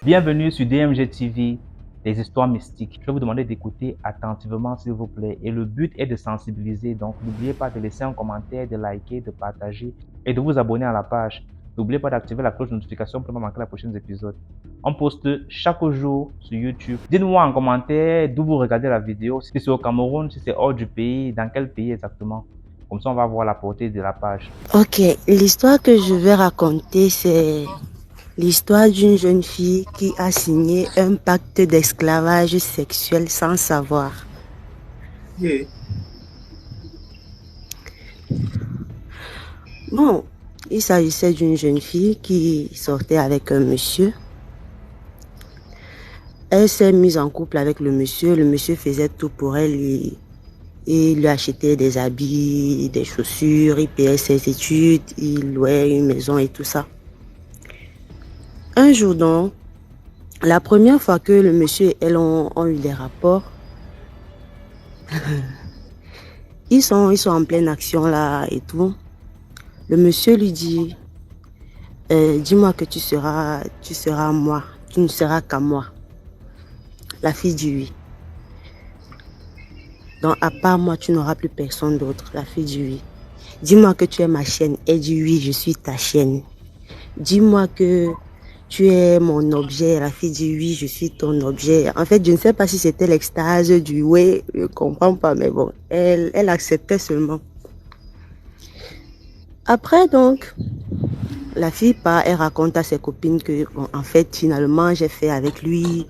Bienvenue sur DMG TV, des histoires mystiques. Je vais vous demander d'écouter attentivement s'il vous plaît. Et le but est de sensibiliser. Donc n'oubliez pas de laisser un commentaire, de liker, de partager et de vous abonner à la page. N'oubliez pas d'activer la cloche de notification pour ne pas manquer les prochains épisodes. On poste chaque jour sur YouTube. Dites-moi en commentaire d'où vous regardez la vidéo. Si c'est au Cameroun, si c'est hors du pays, dans quel pays exactement. Comme ça, on va voir la portée de la page. Ok, l'histoire que je vais raconter, c'est l'histoire d'une jeune fille qui a signé un pacte d'esclavage sexuel sans savoir. Yeah. Bon, il s'agissait d'une jeune fille qui sortait avec un monsieur. Elle s'est mise en couple avec le monsieur faisait tout pour elle. Il lui achetait des habits, des chaussures, il payait ses études, il louait une maison et tout ça. Un jour donc, la première fois que le monsieur et elle ont eu des rapports, ils sont en pleine action là et tout. Le monsieur lui dit, dis-moi que tu seras moi, tu ne seras qu'à moi. La fille dit oui. Donc à part moi, tu n'auras plus personne d'autre. La fille dit oui. Dis-moi que tu es ma chienne. Elle dit oui, je suis ta chienne. Dis-moi que tu es mon objet. La fille dit oui, je suis ton objet. En fait, je ne sais pas si c'était l'extase du oui, je ne comprends pas, mais bon, elle acceptait seulement. Après donc, la fille part, elle raconte à ses copines que, bon, en fait, finalement, j'ai fait avec lui.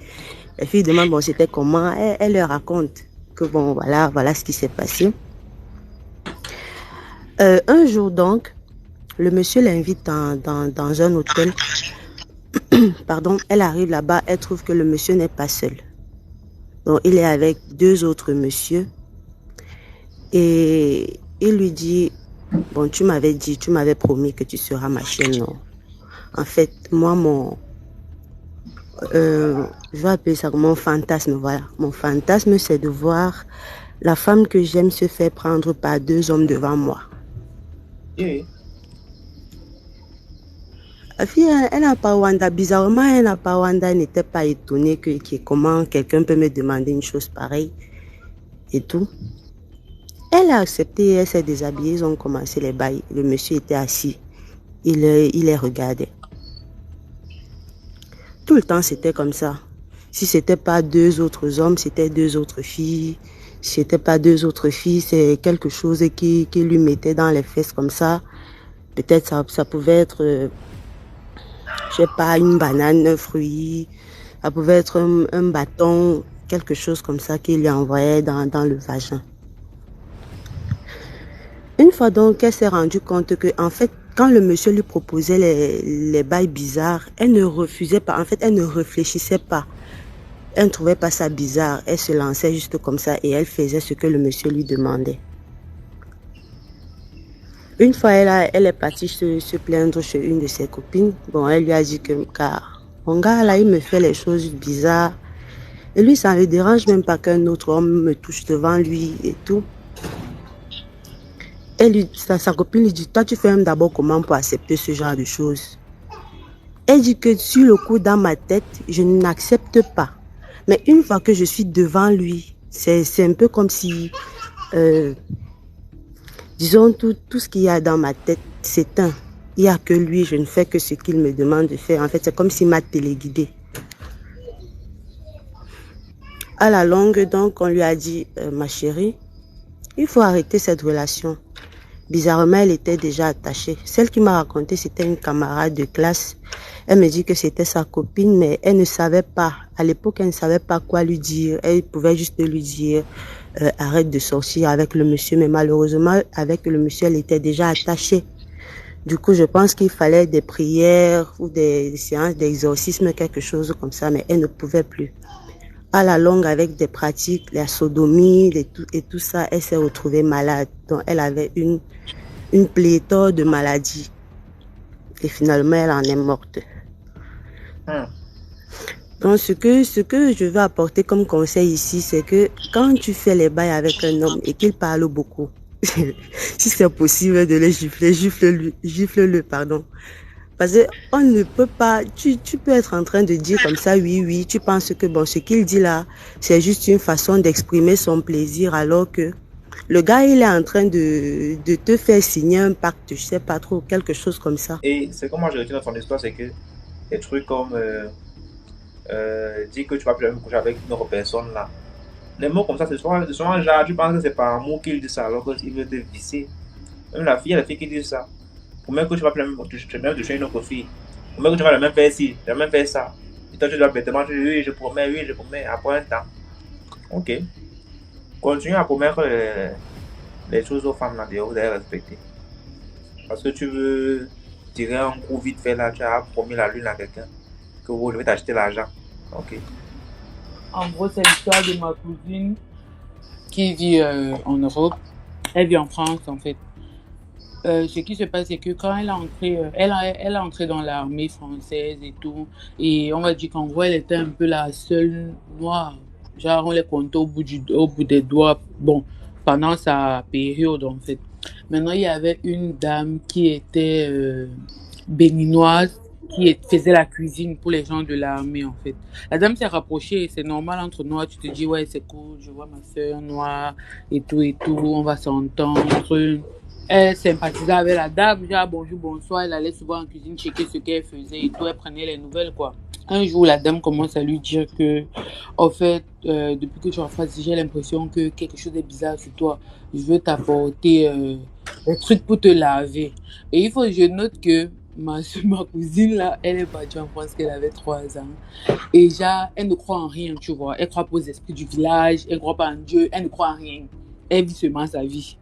La fille demande, bon, c'était comment? Elle leur raconte que, bon, voilà ce qui s'est passé. Un jour donc, le monsieur l'invite dans un hôtel. Pardon, elle arrive là-bas, elle trouve que le monsieur n'est pas seul. Donc, il est avec deux autres messieurs. Et il lui dit, bon, tu m'avais promis que tu seras ma chienne, non? En fait, moi, je vais appeler ça mon fantasme, voilà. Mon fantasme, c'est de voir la femme que j'aime se faire prendre par deux hommes devant moi. Yeah. La fille, elle n'a pas Wanda. Bizarrement, elle n'a pas Wanda. Elle n'était pas étonnée que comment quelqu'un peut me demander une chose pareille et tout. Elle a accepté, elle s'est déshabillée, ils ont commencé les bails. Le monsieur était assis. Il les regardait. Tout le temps, c'était comme ça. Si c'était pas deux autres hommes, c'était deux autres filles. Si c'était pas deux autres filles, c'est quelque chose qui lui mettait dans les fesses comme ça. Peut-être ça pouvait être, je sais pas, une banane, un fruit. Ça pouvait être un bâton, quelque chose comme ça qu'il lui envoyait dans le vagin. Une fois donc, elle s'est rendue compte que, en fait, quand le monsieur lui proposait les bails bizarres, elle ne refusait pas. En fait, elle ne réfléchissait pas. Elle ne trouvait pas ça bizarre. Elle se lançait juste comme ça et elle faisait ce que le monsieur lui demandait. Une fois, elle est partie se plaindre chez une de ses copines. Bon, elle lui a dit que, car mon gars là, il me fait les choses bizarres. Et lui, ça ne le dérange même pas qu'un autre homme me touche devant lui et tout. Sa copine lui dit, toi tu fais même d'abord comment pour accepter ce genre de choses? Elle dit que sur le coup dans ma tête, je n'accepte pas. Mais une fois que je suis devant lui, c'est un peu comme si, disons, tout ce qu'il y a dans ma tête s'éteint. Il n'y a que lui, je ne fais que ce qu'il me demande de faire. En fait, c'est comme s'il m'a téléguidé. À la longue, donc, on lui a dit, ma chérie, il faut arrêter cette relation. Bizarrement, elle était déjà attachée. Celle qui m'a raconté, c'était une camarade de classe. Elle me dit que c'était sa copine, mais elle ne savait pas. À l'époque, elle ne savait pas quoi lui dire. Elle pouvait juste lui dire, arrête de sortir avec le monsieur. Mais malheureusement, avec le monsieur, elle était déjà attachée. Du coup, je pense qu'il fallait des prières ou des séances d'exorcisme, quelque chose comme ça, mais elle ne pouvait plus. À la longue, avec des pratiques, la sodomie et tout ça, elle s'est retrouvée malade. Donc, elle avait une pléthore de maladies. Et finalement, elle en est morte. Donc, ce que je veux apporter comme conseil ici, c'est que quand tu fais les bails avec un homme et qu'il parle beaucoup, Si c'est possible de le gifler, gifle-le, pardon. Parce qu'on ne peut pas, tu peux être en train de dire comme ça, oui, oui, tu penses que bon, ce qu'il dit là, c'est juste une façon d'exprimer son plaisir, alors que le gars, il est en train de te faire signer un pacte, je sais pas trop, quelque chose comme ça. Et c'est comment je retiens dans ton histoire, c'est que des trucs comme dire que tu vas plus jamais coucher avec une autre personne là. Les mots comme ça, c'est souvent genre, tu penses que c'est par amour qu'il dit ça, alors qu'il veut te visser. Même la fille, il y a des filles qui disent ça. Pour même que tu vas plus même toucher une autre fille. Pour même que tu vas la même faire ci, la même faire ça. Et toi, tu dois bêtement, tu dis oui, je promets, après un temps. Ok. Continue à promettre les choses aux femmes là, vous allez respecter. Parce que tu veux tirer un coup vite fait là, tu as promis la lune à quelqu'un que vous devez t'acheter l'argent. Ok. En gros, c'est l'histoire de ma cousine qui vit en Europe. Elle vit en France, en fait. Ce qui se passe, c'est que quand elle est entrée, elle est entrée dans l'armée française et tout, et on va dire qu'en gros, elle était un peu la seule noire. Genre, on les comptait au bout des doigts, bon, pendant sa période, en fait. Maintenant, il y avait une dame qui était béninoise, faisait la cuisine pour les gens de l'armée, en fait. La dame s'est rapprochée, c'est normal entre noirs, tu te dis, ouais, c'est cool, je vois ma soeur noire et tout, on va s'entendre. Elle sympathisait avec la dame, genre bonjour, bonsoir, elle allait souvent en cuisine checker ce qu'elle faisait et tout, elle prenait les nouvelles, quoi. Un jour, la dame commence à lui dire que, en fait, depuis que tu es en face, j'ai l'impression que quelque chose est bizarre sur toi. Je veux t'apporter des trucs pour te laver. Et il faut que je note que ma cousine, là, elle est partie en France qu'elle avait 3 ans. Et genre, elle ne croit en rien, tu vois. Elle croit pas aux esprits du village, elle ne croit pas en Dieu, elle ne croit en rien. Elle vit seulement sa vie.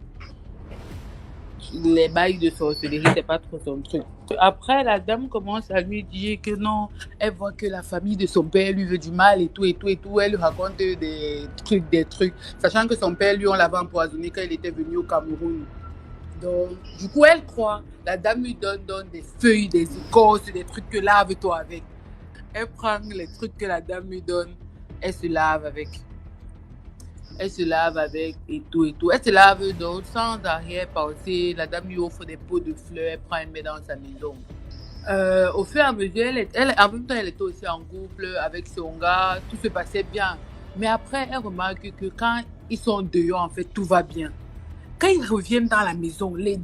Les bails de sorcellerie, c'est pas trop son truc. Après, la dame commence à lui dire que non, elle voit que la famille de son père lui veut du mal et tout. Elle lui raconte des trucs, sachant que son père, lui, on l'avait empoisonné quand il était venu au Cameroun. Donc, du coup, elle croit. La dame lui donne des feuilles, des écorces, des trucs que lave-toi avec. Elle prend les trucs que la dame lui donne, elle se lave avec. Elle se lave avec et tout. Elle se lave donc sans arrière-pensée. La dame lui offre des pots de fleurs, elle prend et met dans sa maison. Au fur et à mesure, en même temps, elle était aussi en couple avec son gars, tout se passait bien. Mais après, elle remarque que quand ils sont dehors, en fait, tout va bien. Quand ils reviennent dans la maison, ils se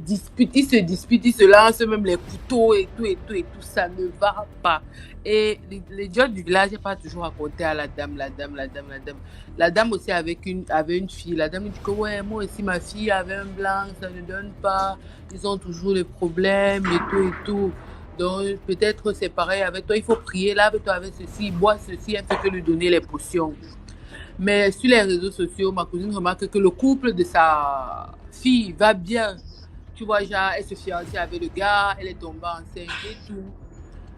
disputent, ils se lancent même les couteaux et tout, ça ne va pas. Et les gens du village n'ont pas toujours raconté à la dame. La dame aussi avait une fille. La dame dit que ouais, moi aussi ma fille avait un blanc, ça ne donne pas. Ils ont toujours des problèmes et tout. Donc peut-être c'est pareil avec toi, il faut prier, lave-toi avec ceci, bois ceci, elle fait que lui donner les potions. Mais sur les réseaux sociaux, ma cousine remarque que le couple de sa fille va bien. Tu vois, genre, elle se fiançait avec le gars, elle est tombée enceinte et tout.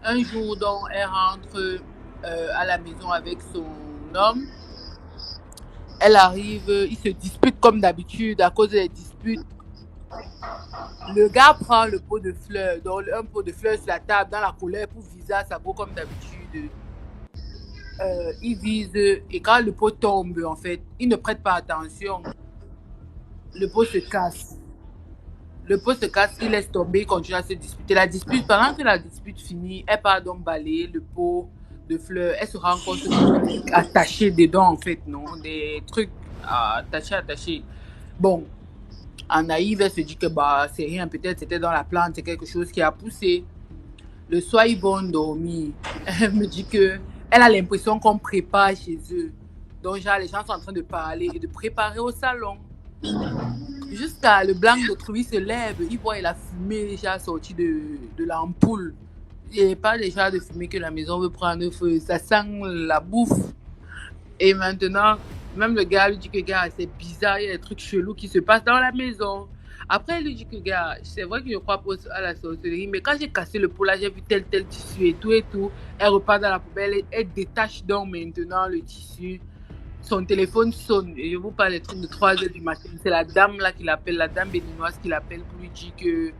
Un jour, donc, elle rentre à la maison avec son homme. Elle arrive, ils se disputent comme d'habitude à cause des disputes. Le gars prend le pot de fleurs, donc un pot de fleurs sur la table, dans la colère, pour viser à sa peau comme d'habitude. Il vise et quand le pot tombe, en fait, il ne prête pas attention. Le pot se casse. Il laisse tomber, il continue à se disputer. Pendant que la dispute finit, elle part donc balayer le pot de fleurs. Elle se rend compte que des trucs attachés dedans, en fait, non? Des trucs attachés. Bon, en naïve, elle se dit que bah, c'est rien, peut-être c'était dans la plante, c'est quelque chose qui a poussé. Le soir, ils vont dormir. Elle me dit que elle a l'impression qu'on prépare chez eux. Donc, genre, les gens sont en train de parler et de préparer au salon. Jusqu'à le blanc d'autrui se lève, il voit la fumée déjà sortie de l'ampoule. Il n'y a pas déjà de fumée que la maison veut prendre feu. Ça sent la bouffe. Et maintenant, même le gars lui dit que gars, c'est bizarre, il y a des trucs chelous qui se passent dans la maison. Après, il lui dit que gars, c'est vrai que je crois pas à la sorcellerie, mais quand j'ai cassé le pot là, j'ai vu tel tissu et tout. Elle repart dans la poubelle, elle détache donc maintenant le tissu. Son téléphone sonne, et je vous parle des trucs de 3h du matin. C'est la dame là qui l'appelle, la dame béninoise qui l'appelle pour lui dire que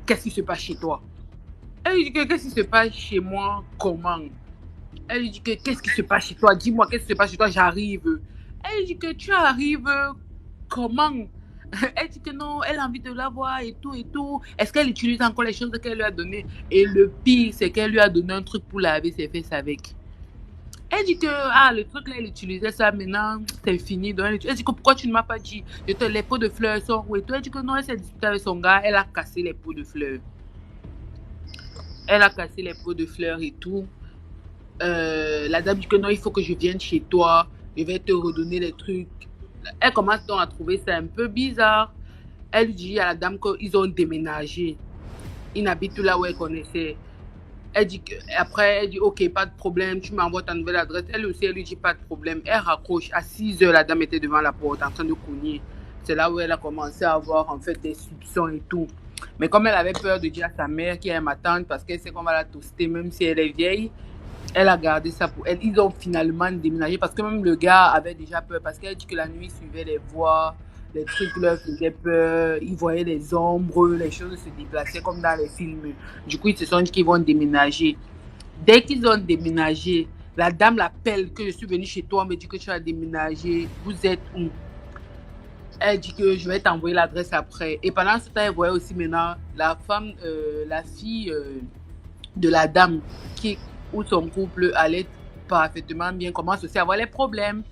qu'est-ce qui se passe chez toi. Elle lui dit que qu'est-ce qui se passe chez moi, comment. Elle lui dit que qu'est-ce qui se passe chez toi, dis-moi qu'est-ce qui se passe chez toi, j'arrive. Elle lui dit que tu arrives comment. Elle dit que non, elle a envie de la voir et tout et tout. Est-ce qu'elle utilise encore les choses qu'elle lui a données? Et le pire, c'est qu'elle lui a donné un truc pour laver ses fesses avec. Elle dit que le truc là, elle utilisait ça, maintenant c'est fini. Donc, elle dit que pourquoi tu ne m'as pas dit? Les pots de fleurs sont où et tout. Elle dit que non, elle s'est disputée avec son gars, elle a cassé les pots de fleurs. Elle a cassé les pots de fleurs et tout. La dame dit que non, il faut que je vienne chez toi, je vais te redonner les trucs. Elle commence donc à trouver ça un peu bizarre. Elle dit à la dame qu'ils ont déménagé. Ils n'habitent plus là où elle connaissait. Elle dit après, elle dit ok, pas de problème, tu m'envoies ta nouvelle adresse. Elle aussi, elle lui dit pas de problème. Elle raccroche. À 6 heures, la dame était devant la porte en train de cogner. C'est là où elle a commencé à avoir en fait des soupçons et tout. Mais comme elle avait peur de dire à sa mère qui est ma tante parce qu'elle sait qu'on va la toaster même si elle est vieille, elle a gardé ça pour elle. Ils ont finalement déménagé parce que même le gars avait déjà peur parce qu'elle dit que la nuit il suivait les voix, les trucs leur faisaient peur, ils voyaient les ombres, les choses se déplaçaient comme dans les films. Du coup, ils se sont dit qu'ils vont déménager. Dès qu'ils ont déménagé, la dame l'appelle que je suis venue chez toi, on me dit que tu as déménagé, vous êtes où? Elle dit que je vais t'envoyer l'adresse après. Et pendant ce temps, elle voyait aussi maintenant la femme, la fille de la dame où son couple allait parfaitement bien, commence aussi à avoir les problèmes,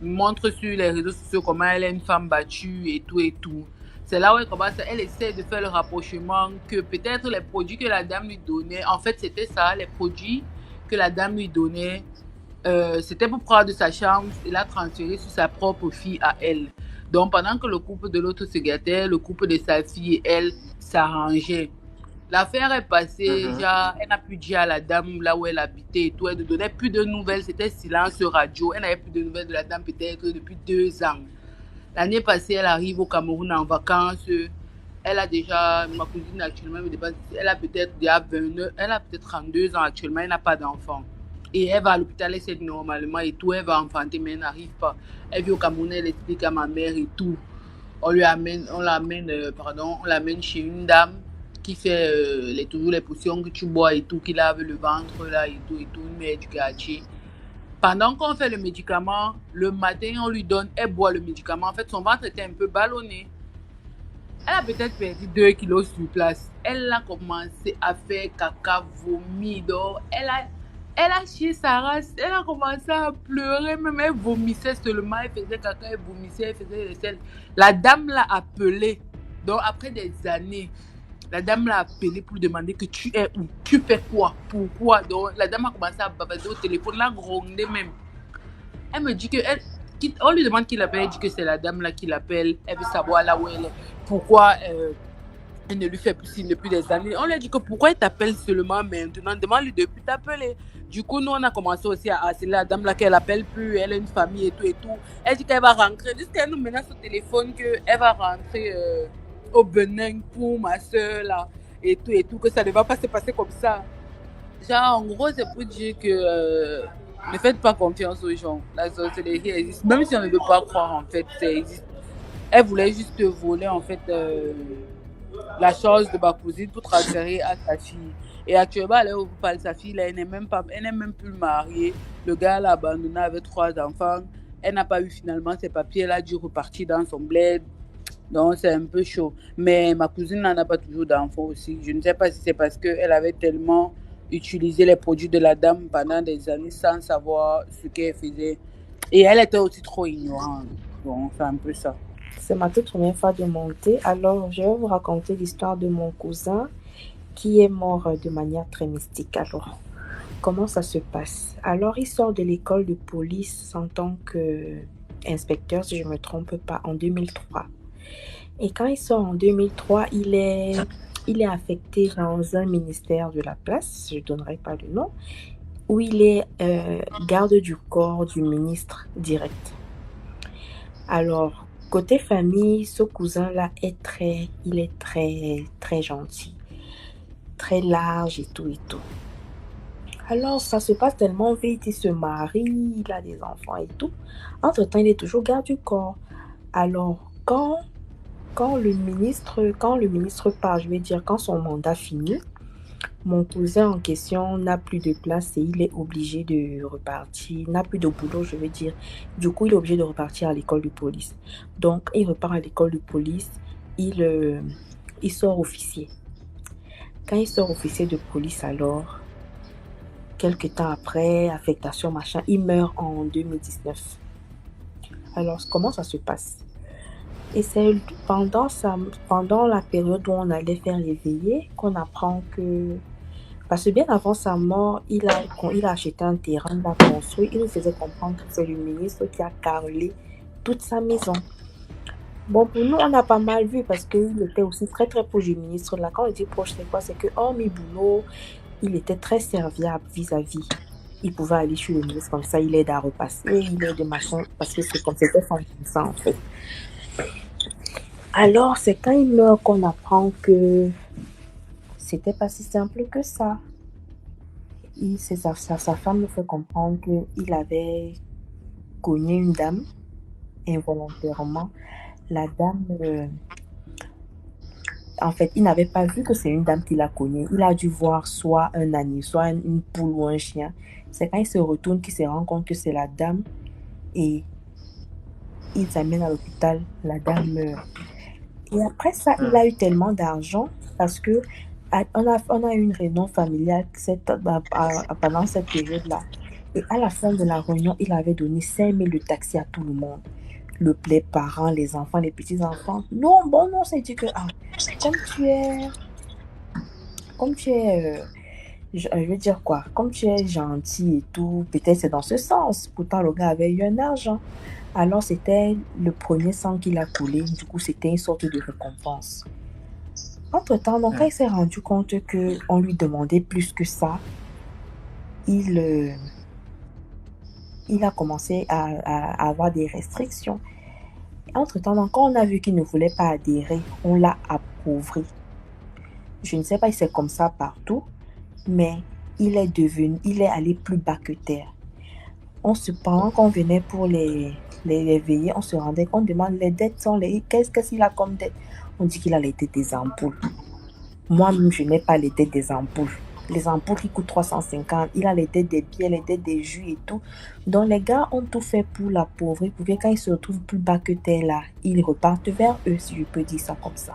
montre sur les réseaux sociaux comment elle est une femme battue et tout et tout. C'est là où elle essaie de faire le rapprochement que peut-être les produits que la dame lui donnait, en fait c'était ça, les produits que la dame lui donnait, c'était pour prendre de sa chambre et la transférer sur sa propre fille à elle. Donc pendant que le couple de l'autre se gâtait, le couple de sa fille et elle s'arrangeaient. L'affaire est passée, genre, elle n'a plus dit à la dame là où elle habitait et tout, elle ne donnait plus de nouvelles, c'était silence radio, elle n'avait plus de nouvelles de la dame peut-être depuis 2 ans. L'année passée, elle arrive au Cameroun en vacances, elle a déjà, ma cousine actuellement, elle a peut-être déjà 29, elle a peut-être 32 ans actuellement, elle n'a pas d'enfant. Et elle va à l'hôpital, elle sait normalement et tout, elle va enfanter, mais elle n'arrive pas. Elle vit au Cameroun, elle explique à ma mère et tout. On l'amène chez une dame qui fait toujours les potions que tu bois et tout, qui lave le ventre là et tout, une mère du quartier. Pendant qu'on fait le médicament, le matin on lui donne, elle boit le médicament. En fait, son ventre était un peu ballonné. Elle a peut-être perdu 2 kilos sur place. Elle a commencé à faire caca, vomi. Donc, elle a chié sa race. Elle a commencé à pleurer. Même elle vomissait seulement. Elle faisait caca, elle vomissait, elle faisait les selles. La dame l'a appelée. Donc, après des années, la dame l'a appelée pour lui demander que tu es où, tu fais quoi, pourquoi. Donc, la dame a commencé à bavarder au téléphone, l'a grondé même. Elle me dit que on lui demande qui l'appelle, elle dit que c'est la dame là qui l'appelle, elle veut savoir là où elle est, pourquoi elle ne lui fait plus signe depuis des années. On lui a dit que pourquoi elle t'appelle seulement maintenant, demande-lui depuis t'appeler. Du coup, nous on a commencé aussi à harceler la dame là qu'elle appelle plus, elle a une famille et tout. Elle dit qu'elle va rentrer, jusqu'à nous menace au téléphone qu'elle va rentrer au Benin pour ma soeur là et tout, que ça ne va pas se passer comme ça. Genre, en gros, c'est pour dire que ne faites pas confiance aux gens. La sorcellerie existe. Même si on ne veut pas croire, en fait, ça existe. Elle voulait juste voler, en fait, la chose de ma cousine pour transférer à sa fille. Et actuellement, là où vous parlez de sa fille, là, elle n'est même plus mariée. Le gars l'a abandonnée avec 3 enfants. Elle n'a pas eu finalement ses papiers. Elle a dû repartir dans son bled. Donc, c'est un peu chaud. Mais ma cousine n'en a pas toujours d'enfants aussi. Je ne sais pas si c'est parce qu'elle avait tellement utilisé les produits de la dame pendant des années sans savoir ce qu'elle faisait. Et elle était aussi trop ignorante. Donc, c'est un peu ça. C'est ma toute première fois de monter. Alors, je vais vous raconter l'histoire de mon cousin qui est mort de manière très mystique. Alors, comment ça se passe? Alors, il sort de l'école de police en tant qu'inspecteur, si je ne me trompe pas, en 2003. Et quand il sort en 2003, il est affecté dans un ministère de la place, je ne donnerai pas le nom, où il est garde du corps du ministre direct. Alors, côté famille, ce cousin-là il est très, très gentil, très large et tout. Alors, ça se passe tellement vite, il se marie, il a des enfants et tout. Entre-temps, il est toujours garde du corps. Alors, quand le ministre part, je vais dire quand son mandat finit, Mon cousin en question n'a plus de place et il est obligé de repartir, n'a plus de boulot, je veux dire. Du coup, il est obligé de repartir à l'école de police. Donc, il repart à l'école de police, il sort officier. Quand il sort officier de police, alors, quelques temps après, affectation, machin, il meurt en 2019. Alors, comment ça se passe? Et c'est pendant la période où on allait faire les veillées qu'on apprend que... Parce que bien avant sa mort, il a acheté un terrain, il a construit, il nous faisait comprendre que c'est le ministre qui a carrelé toute sa maison. Bon, pour nous, on a pas mal vu parce qu'il était aussi très très proche du ministre. Là, quand on dit proche, c'est quoi? C'est que hormis boulot, il était très serviable vis-à-vis. Il pouvait aller chez le ministre comme ça, il aide à repasser, il aide machin, parce que c'est comme c'était son ça en fait. Alors, c'est quand il meurt qu'on apprend que c'était pas si simple que ça. Sa femme nous fait comprendre qu'il avait cogné une dame involontairement. La dame, en fait, il n'avait pas vu que c'est une dame qui l'a cognée. Il a dû voir soit un agneau, soit une poule ou un chien. C'est quand il se retourne qu'il se rend compte que c'est la dame et il s'amène à l'hôpital. La dame meurt. Et après ça, il a eu tellement d'argent parce que on a eu une réunion familiale pendant cette période-là. Et à la fin de la réunion, il avait donné 5 000 de taxi à tout le monde. Les parents, les enfants, les petits-enfants. Non, bon, non, c'est dit que, comme tu es, je veux dire quoi, comme tu es gentil et tout, peut-être c'est dans ce sens. Pourtant, le gars avait eu un argent. Alors, c'était le premier sang qu'il a coulé. Du coup, c'était une sorte de récompense. Entre-temps, donc, quand il s'est rendu compte qu'on lui demandait plus que ça, il a commencé à avoir des restrictions. Entre-temps, donc, quand on a vu qu'il ne voulait pas adhérer, on l'a appauvri. Je ne sais pas si c'est comme ça partout, mais il est allé plus bas que terre. Pendant qu'on venait pour les veiller, on se rendait compte, on demande les dettes sont qu'est-ce qu'il a comme dette? On dit qu'il a les dettes des ampoules. Moi-même, je n'ai pas les dettes des ampoules. Les ampoules qui coûtent 350, il a les dettes des billets, les dettes des jus et tout. Donc les gars ont tout fait pour l'appauvrir, pour que quand ils se retrouvent plus bas que terre là, ils repartent vers eux, si je peux dire ça comme ça.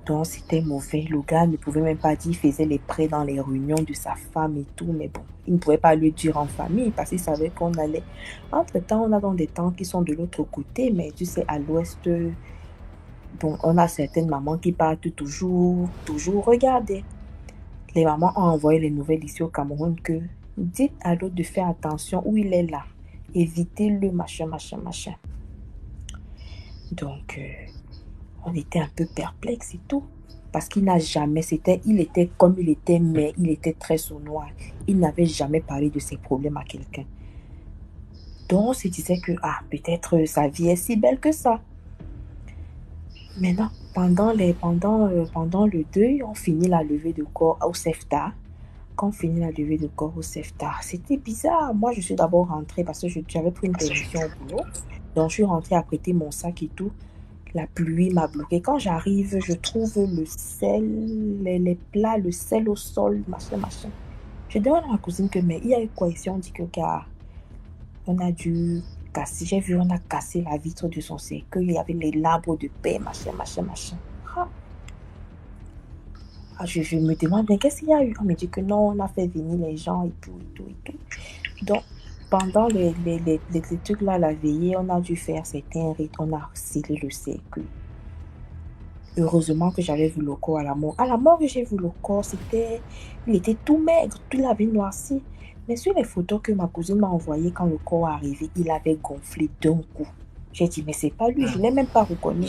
Donc c'était mauvais. Le gars ne pouvait même pas dire, il faisait les prêts dans les réunions de sa femme et tout, mais bon, il ne pouvait pas le dire en famille parce qu'il savait qu'on allait. Entre-temps, on a donc des temps qui sont de l'autre côté, mais tu sais, à l'ouest, bon, on a certaines mamans qui partent toujours regarder. Les mamans ont envoyé les nouvelles ici au Cameroun que dites à l'autre de faire attention où il est là. Évitez-le, machin. Donc, on était un peu perplexe et tout. Parce qu'il n'a jamais, il était comme il était, mais il était très sournois. Il n'avait jamais parlé de ses problèmes à quelqu'un. Donc, on se disait que, peut-être sa vie est si belle que ça. Maintenant, pendant le deuil, on finit la levée de corps au CEFTA. Quand on finit la levée de corps au CEFTA, c'était bizarre. Moi, je suis d'abord rentrée parce que j'avais pris une permission au boulot. Donc, je suis rentrée à prêter mon sac et tout. La pluie m'a bloquée. Quand j'arrive, je trouve le sel, les plats, le sel au sol, machin. Je demande à ma cousine que, mais il y a eu quoi ici? On dit que, on a dû casser. J'ai vu, on a cassé la vitre de son cercueil. Il y avait les labres de paix, machin. Je me demande, mais qu'est-ce qu'il y a eu? On me dit que non, on a fait venir les gens et tout. Donc, pendant les trucs là, la veillée, on a dû faire certains rites. On a scellé le cercueil. Heureusement que j'avais vu le corps à la mort. À la mort que j'ai vu le corps, il était tout maigre, tout il avait noirci. Mais sur les photos que ma cousine m'a envoyées quand le corps est arrivé, il avait gonflé d'un coup. J'ai dit, mais c'est pas lui, je ne l'ai même pas reconnu.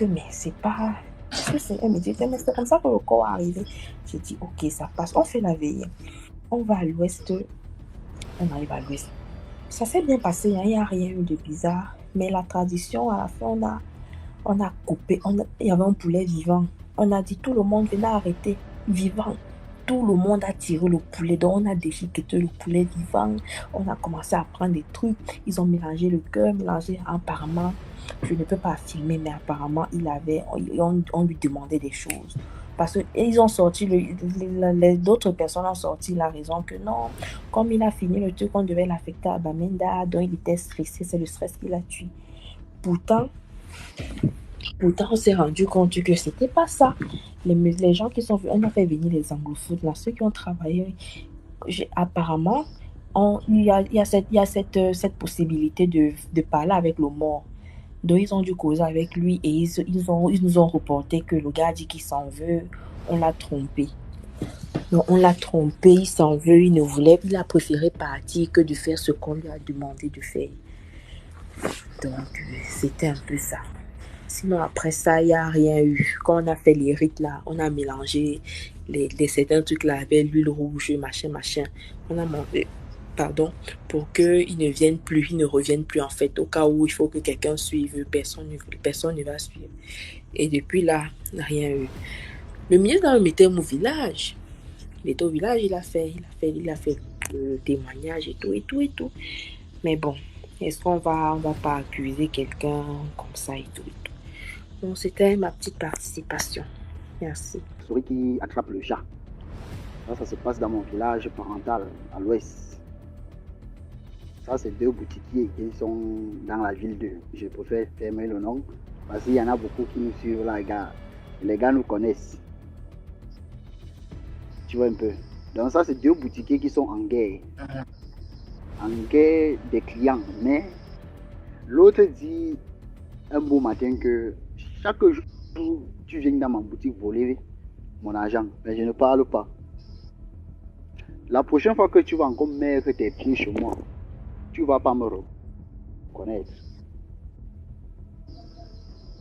Mais c'est pas... Elle me dit, mais c'est comme ça que le corps est arrivé. J'ai dit, ok, ça passe. On fait la veillée. On va à l'ouest. On arrive à l'ouest. Ça s'est bien passé, il n'y a rien eu de bizarre. Mais la tradition, à la fin, on a coupé. Il y avait un poulet vivant. On a dit, tout le monde venait arrêter. Vivant. Tout le monde a tiré le poulet. Donc, on a déchiqueté le poulet vivant. On a commencé à prendre des trucs. Ils ont mélangé le cœur, apparemment. Je ne peux pas affirmer, mais apparemment, on lui demandait des choses. Parce qu'ils ont sorti, d'autres personnes ont sorti la raison que non, comme il a fini le truc, on devait l'affecter à Bamenda, donc il était stressé, c'est le stress qui l'a tué. Pourtant, on s'est rendu compte que c'était pas ça. Les gens qui sont venus, on a fait venir les anglophones, là, ceux qui ont travaillé, apparemment, il y a cette possibilité de parler avec le mort. Donc, ils ont dû causer avec lui et ils nous ont reporté que le gars dit qu'il s'en veut, on l'a trompé. Donc, on l'a trompé, il s'en veut, il ne voulait, il a préféré partir que de faire ce qu'on lui a demandé de faire. Donc, c'était un peu ça. Sinon, après ça, il n'y a rien eu. Quand on a fait les rites là, on a mélangé certains trucs là avec l'huile rouge, machin. On a mangé, pour qu'ils ne viennent plus, ils ne reviennent plus en fait. Au cas où il faut que quelqu'un suive, personne ne va suivre. Et depuis là, rien eu. Le ministre était au village. Il était au village, il a fait le témoignage et tout. Mais bon, est-ce qu'on va pas accuser quelqu'un comme ça et tout. Donc, c'était ma petite participation. Merci. Souris qui attrape le chat. Ça se passe dans mon village parental à l'ouest. Ça, c'est 2 boutiquiers qui sont dans la ville 2. Je préfère fermer le nom parce qu'il y en a beaucoup qui nous suivent là, les gars. Les gars nous connaissent. Tu vois un peu. Donc ça, c'est 2 boutiquiers qui sont en guerre. En guerre des clients. Mais l'autre dit un beau matin que chaque jour, tu viens dans ma boutique voler mon argent. Mais je ne parle pas. La prochaine fois que tu vas encore mettre tes pieds chez moi, tu ne vas pas me reconnaître.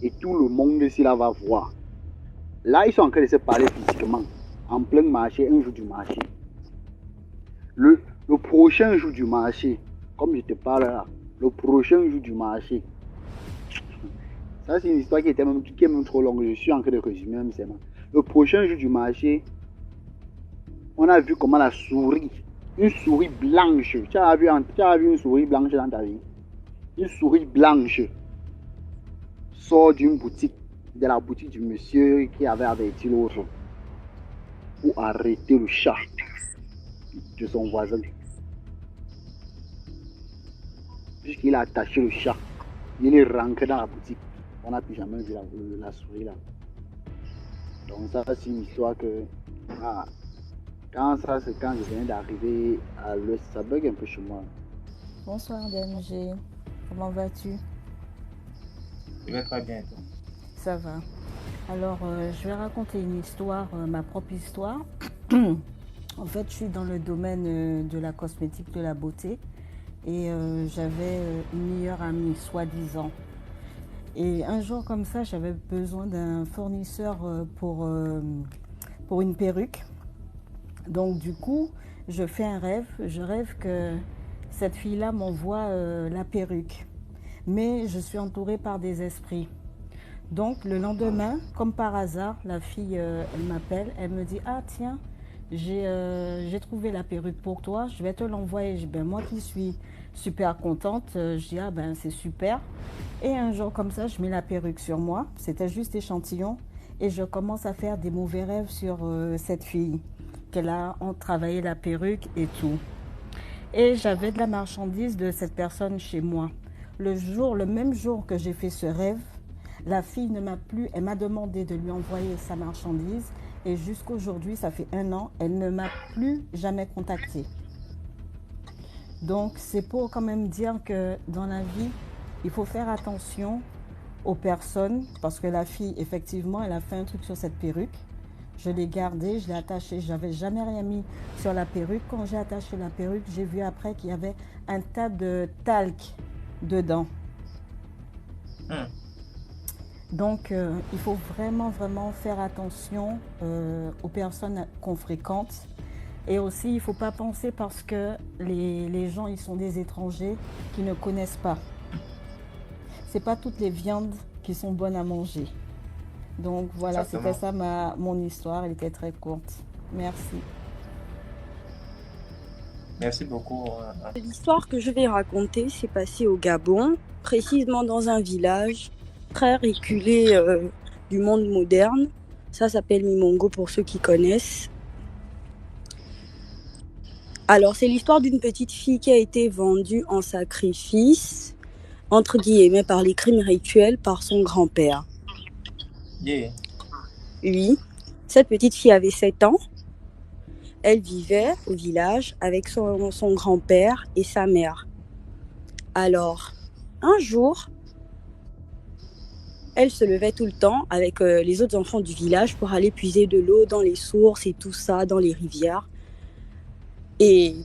Et tout le monde ici là va voir. Là, ils sont en train de se parler physiquement. En plein marché, un jour du marché. Le prochain jour du marché, comme je te parle là, le prochain jour du marché. Ça, c'est une histoire qui est même trop longue. Je suis en train de résumer même seulement. Le prochain jour du marché, on a vu comment la souris, une souris blanche, tu as vu une souris blanche dans ta vie? Une souris blanche sort d'une boutique, de la boutique du monsieur qui avait averti l'autre pour arrêter le chat de son voisin. Puisqu'il a attaché le chat, il est rentré dans la boutique. On n'a plus jamais vu la souris là. Donc ça, c'est une histoire que... Quand je viens d'arriver à l'ouest, ça bug un peu chez moi. Bonsoir DMG, comment vas-tu? Je vais très bien. Toi. Ça va. Alors, je vais raconter une histoire, ma propre histoire. En fait, je suis dans le domaine de la cosmétique, de la beauté. Et j'avais une meilleure amie, soi-disant. Et un jour comme ça, j'avais besoin d'un fournisseur pour une perruque. Donc du coup, je fais un rêve. Je rêve que cette fille-là m'envoie la perruque. Mais je suis entourée par des esprits. Donc le lendemain, comme par hasard, la fille, elle m'appelle. Elle me dit « Ah tiens, j'ai trouvé la perruque pour toi. Je vais te l'envoyer. » Moi qui suis super contente, je dis « Ah ben c'est super. » Et un jour comme ça, je mets la perruque sur moi. C'était juste échantillon. Et je commence à faire des mauvais rêves sur cette fille. Qu'elle a travaillé la perruque et tout. Et j'avais de la marchandise de cette personne chez moi. Le même jour que j'ai fait ce rêve, la fille ne m'a plus, elle m'a demandé de lui envoyer sa marchandise. Et jusqu'aujourd'hui, ça fait 1 an, elle ne m'a plus jamais contactée. Donc c'est pour quand même dire que dans la vie, il faut faire attention aux personnes, parce que la fille, effectivement, elle a fait un truc sur cette perruque. Je l'ai gardée, je l'ai attachée, je n'avais jamais rien mis sur la perruque. Quand j'ai attaché la perruque, j'ai vu après qu'il y avait un tas de talc dedans. Donc, il faut vraiment faire attention aux personnes qu'on fréquente. Et aussi, il ne faut pas penser parce que les gens, ils sont des étrangers qui ne connaissent pas. Ce n'est pas toutes les viandes qui sont bonnes à manger. Donc voilà, c'était ça mon histoire, elle était très courte. Merci. Merci beaucoup. L'histoire que je vais raconter s'est passée au Gabon, précisément dans un village très reculé du monde moderne. Ça s'appelle Mimongo pour ceux qui connaissent. Alors, c'est l'histoire d'une petite fille qui a été vendue en sacrifice, entre guillemets, par les crimes rituels par son grand-père. Yeah. Oui, cette petite fille avait 7 ans. Elle vivait au village avec son grand-père et sa mère. Alors, un jour, elle se levait tout le temps avec les autres enfants du village pour aller puiser de l'eau dans les sources et tout ça, dans les rivières. Et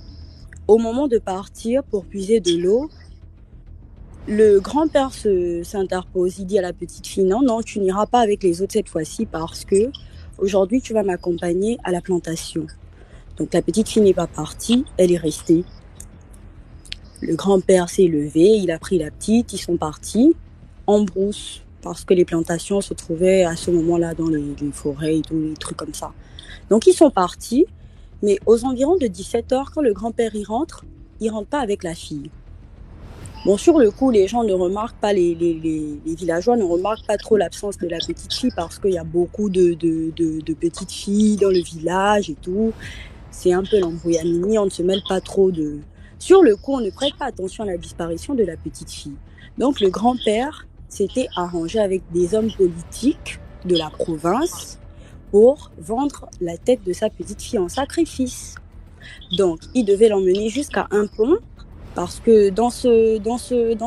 au moment de partir pour puiser de l'eau, le grand-père s'interpose. Il dit à la petite fille, non, tu n'iras pas avec les autres cette fois-ci parce que aujourd'hui, tu vas m'accompagner à la plantation. Donc la petite fille n'est pas partie, elle est restée. Le grand-père s'est levé, il a pris la petite, ils sont partis en brousse parce que les plantations se trouvaient à ce moment-là dans les forêts et tout, les trucs comme ça. Donc ils sont partis. Mais aux environs de 17h, quand le grand-père y rentre pas avec la fille. Bon, sur le coup, les gens ne remarquent pas, les villageois ne remarquent pas trop l'absence de la petite fille parce qu'il y a beaucoup de petites filles dans le village et tout. C'est un peu l'embrouillamini, on ne se mêle pas trop de... Sur le coup, on ne prête pas attention à la disparition de la petite fille. Donc le grand-père s'était arrangé avec des hommes politiques de la province pour vendre la tête de sa petite fille en sacrifice. Donc, il devait l'emmener jusqu'à un pont, parce que dans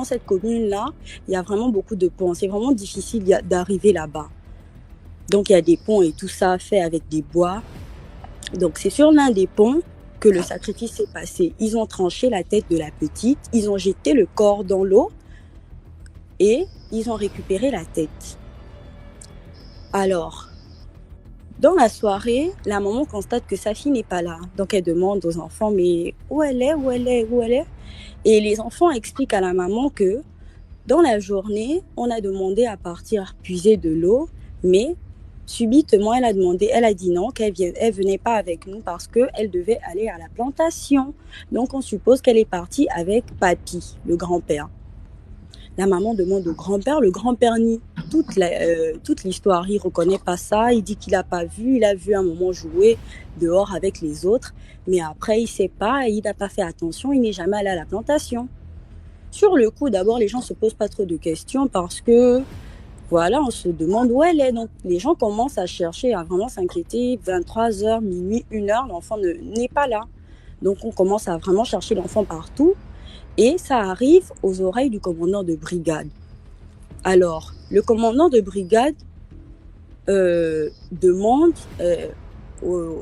cette commune-là, il y a vraiment beaucoup de ponts. C'est vraiment difficile d'arriver là-bas. Donc, il y a des ponts et tout ça fait avec des bois. Donc, c'est sur l'un des ponts que le sacrifice s'est passé. Ils ont tranché la tête de la petite, ils ont jeté le corps dans l'eau et ils ont récupéré la tête. Alors, dans la soirée, la maman constate que sa fille n'est pas là. Donc, elle demande aux enfants, mais où elle est? Et les enfants expliquent à la maman que dans la journée, on a demandé à partir puiser de l'eau, mais subitement, elle a dit non, elle venait pas avec nous parce qu'elle devait aller à la plantation. Donc, on suppose qu'elle est partie avec papy, le grand-père. La maman demande au grand-père, le grand-père nie toute l'histoire, il reconnaît pas ça, il dit qu'il n'a pas vu, il a vu un moment jouer dehors avec les autres, mais après il sait pas, il n'a pas fait attention, il n'est jamais allé à la plantation. Sur le coup, d'abord les gens se posent pas trop de questions parce que voilà, on se demande où elle est, donc les gens commencent à chercher, à vraiment s'inquiéter, 23h, minuit, 1h, l'enfant n'est pas là. Donc on commence à vraiment chercher l'enfant partout. Et ça arrive aux oreilles du commandant de brigade. Alors, le commandant de brigade demande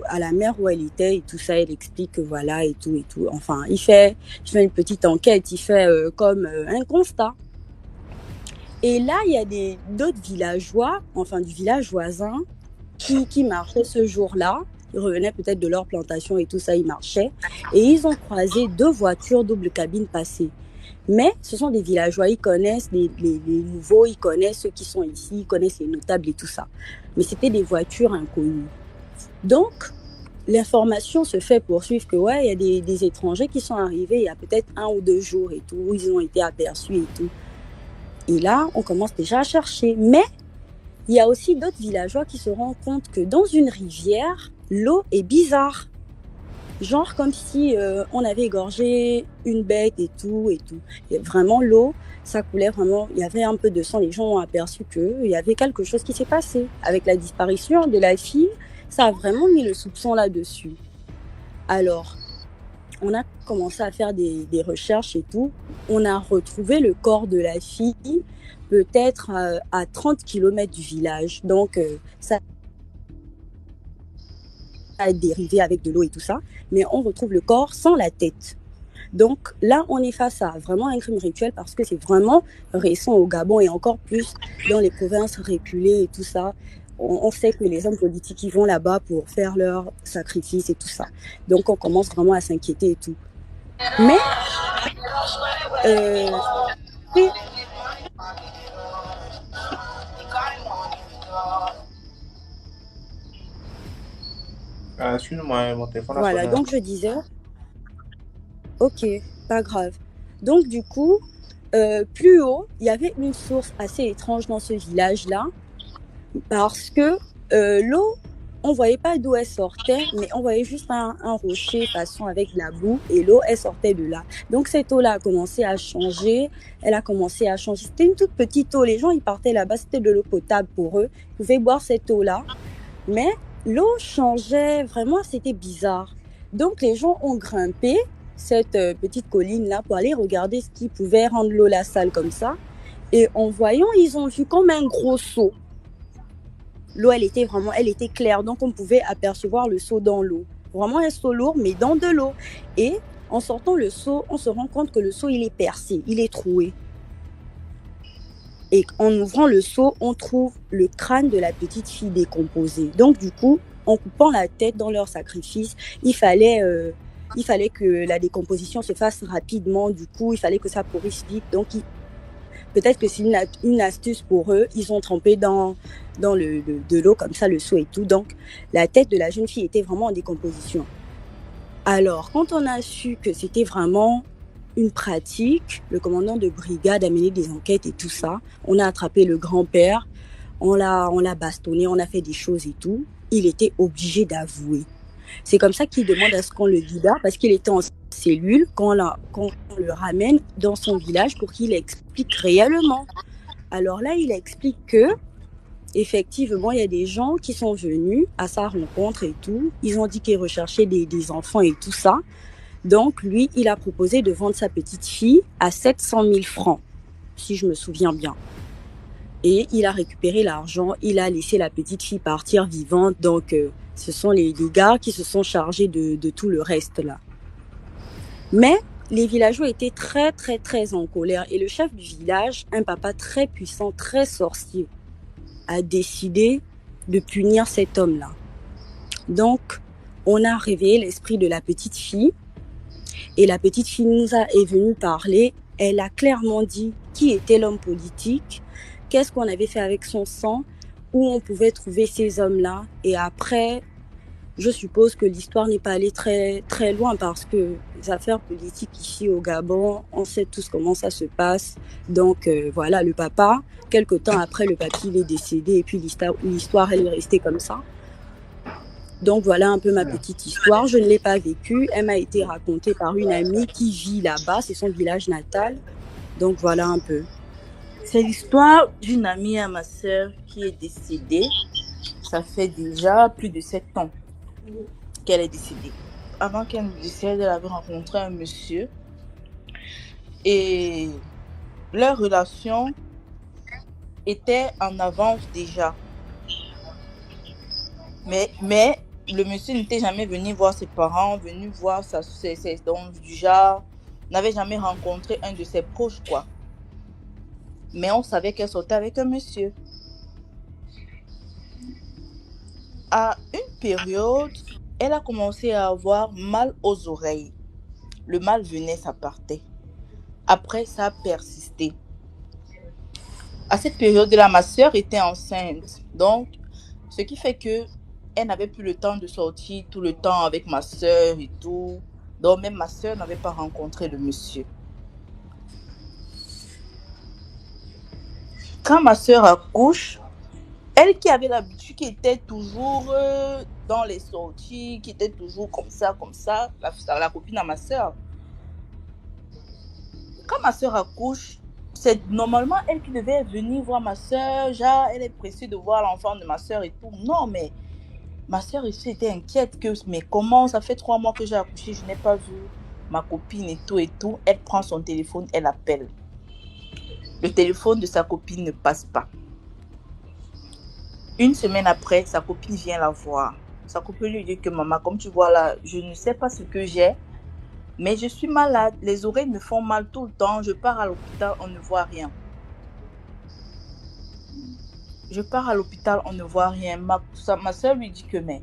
à la mère où elle était et tout ça, elle explique que voilà et tout. Enfin, il fait une petite enquête, il fait comme un constat. Et là, il y a d'autres villageois, enfin du village voisin, qui marchaient ce jour-là. Ils revenaient peut-être de leur plantation et tout ça, ils marchaient. Et ils ont croisé 2 voitures double cabine passer. Mais ce sont des villageois, ils connaissent les nouveaux, ils connaissent ceux qui sont ici, ils connaissent les notables et tout ça. Mais c'était des voitures inconnues. Donc, l'information se fait poursuivre que ouais, il y a des étrangers qui sont arrivés il y a peut-être 1 ou 2 jours et tout, ils ont été aperçus et tout. Et là, on commence déjà à chercher. Mais il y a aussi d'autres villageois qui se rendent compte que dans une rivière, l'eau est bizarre. Genre comme si on avait égorgé une bête et tout. Et vraiment, l'eau, ça coulait vraiment. Il y avait un peu de sang. Les gens ont aperçu qu'il y avait quelque chose qui s'est passé. Avec la disparition de la fille, ça a vraiment mis le soupçon là-dessus. Alors, on a commencé à faire des recherches et tout. On a retrouvé le corps de la fille peut-être à 30 km du village. Donc, ça a dérivé avec de l'eau et tout ça. Mais on retrouve le corps sans la tête. Donc là, on est face à vraiment un crime rituel parce que c'est vraiment récent au Gabon et encore plus dans les provinces reculées et tout ça. On sait que les hommes politiques, ils vont là-bas pour faire leur sacrifice et tout ça. Donc on commence vraiment à s'inquiéter et tout. Mais Excuse-moi, mon téléphone a voilà, sonné. donc je disais, ok, pas grave. Donc du coup, plus haut, il y avait une source assez étrange dans ce village-là parce que l'eau, on voyait pas d'où elle sortait, mais on voyait juste un rocher façon avec de la boue et l'eau, elle sortait de là. Donc cette eau-là a commencé à changer, elle a commencé à changer. C'était une toute petite eau, les gens ils partaient là-bas, c'était de l'eau potable pour eux, ils pouvaient boire cette eau-là, mais l'eau changeait, vraiment c'était bizarre. Donc les gens ont grimpé cette petite colline-là pour aller regarder ce qui pouvait rendre l'eau la sale comme ça. Et en voyant, ils ont vu comme un gros seau. L'eau, elle était claire, donc on pouvait apercevoir le seau dans l'eau. Vraiment un seau lourd, mais dans de l'eau. Et en sortant le seau, on se rend compte que le seau, il est percé, il est troué. Et en ouvrant le seau, on trouve le crâne de la petite fille décomposée. Donc du coup, en coupant la tête dans leur sacrifice, il fallait que la décomposition se fasse rapidement. Du coup, il fallait que ça pourrisse vite. Donc peut-être que c'est une astuce pour eux. Ils ont trempé dans de l'eau comme ça, le seau et tout. Donc, la tête de la jeune fille était vraiment en décomposition. Alors, quand on a su que c'était vraiment une pratique, le commandant de brigade a mené des enquêtes et tout ça. On a attrapé le grand-père, on l'a bastonné, on a fait des choses et tout. Il était obligé d'avouer. C'est comme ça qu'il demande à ce qu'on le libère, parce qu'il était en cellule, qu'on le ramène dans son village pour qu'il explique réellement. Alors là, il explique que, effectivement, il y a des gens qui sont venus à sa rencontre et tout. Ils ont dit qu'ils recherchaient des enfants et tout ça. Donc, lui, il a proposé de vendre sa petite fille à 700 000 francs, si je me souviens bien. Et il a récupéré l'argent, il a laissé la petite fille partir vivante. Donc, ce sont les gars qui se sont chargés de tout le reste là. Mais les villageois étaient très, très, très en colère. Et le chef du village, un papa très puissant, très sorcier, a décidé de punir cet homme-là. Donc, on a réveillé l'esprit de la petite fille. Et la petite fille est venue parler. Elle a clairement dit qui était l'homme politique, qu'est-ce qu'on avait fait avec son sang, où on pouvait trouver ces hommes-là. Et après, je suppose que l'histoire n'est pas allée très, très loin parce que les affaires politiques ici au Gabon, on sait tous comment ça se passe. Donc voilà, le papa, quelque temps après, le papy il est décédé et puis l'histoire elle est restée comme ça. Donc voilà un peu ma petite histoire. Je ne l'ai pas vécue. Elle m'a été racontée par une amie qui vit là-bas. C'est son village natal. Donc voilà un peu. C'est l'histoire d'une amie à ma sœur qui est décédée. Ça fait déjà plus de 7 ans qu'elle est décédée. Avant qu'elle ne décède, elle avait rencontré un monsieur. Et leur relation était en avance déjà. Mais le monsieur n'était jamais venu voir ses parents, venu voir donc du genre, n'avait jamais rencontré un de ses proches, quoi. Mais on savait qu'elle sortait avec un monsieur. À une période, elle a commencé à avoir mal aux oreilles. Le mal venait, ça partait. Après, ça a persisté. À cette période-là, ma sœur était enceinte. Donc, ce qui fait que elle n'avait plus le temps de sortir tout le temps avec ma sœur et tout. Donc, même ma sœur n'avait pas rencontré le monsieur. Quand ma sœur accouche, elle qui avait l'habitude, qui était toujours dans les sorties, qui était toujours comme ça, la copine à ma sœur. Quand ma sœur accouche, c'est normalement elle qui devait venir voir ma sœur. Genre, elle est pressée de voir l'enfant de ma sœur et tout. Non, mais ma sœur ici était inquiète que, mais comment, ça fait 3 mois que j'ai accouché, je n'ai pas vu ma copine et tout et tout. Elle prend son téléphone, elle appelle. Le téléphone de sa copine ne passe pas. Une semaine après, sa copine vient la voir. Sa copine lui dit que maman, comme tu vois là, je ne sais pas ce que j'ai, mais je suis malade. Les oreilles me font mal tout le temps. Je pars à l'hôpital, on ne voit rien. Je pars à l'hôpital, on ne voit rien. Ma soeur lui dit que mais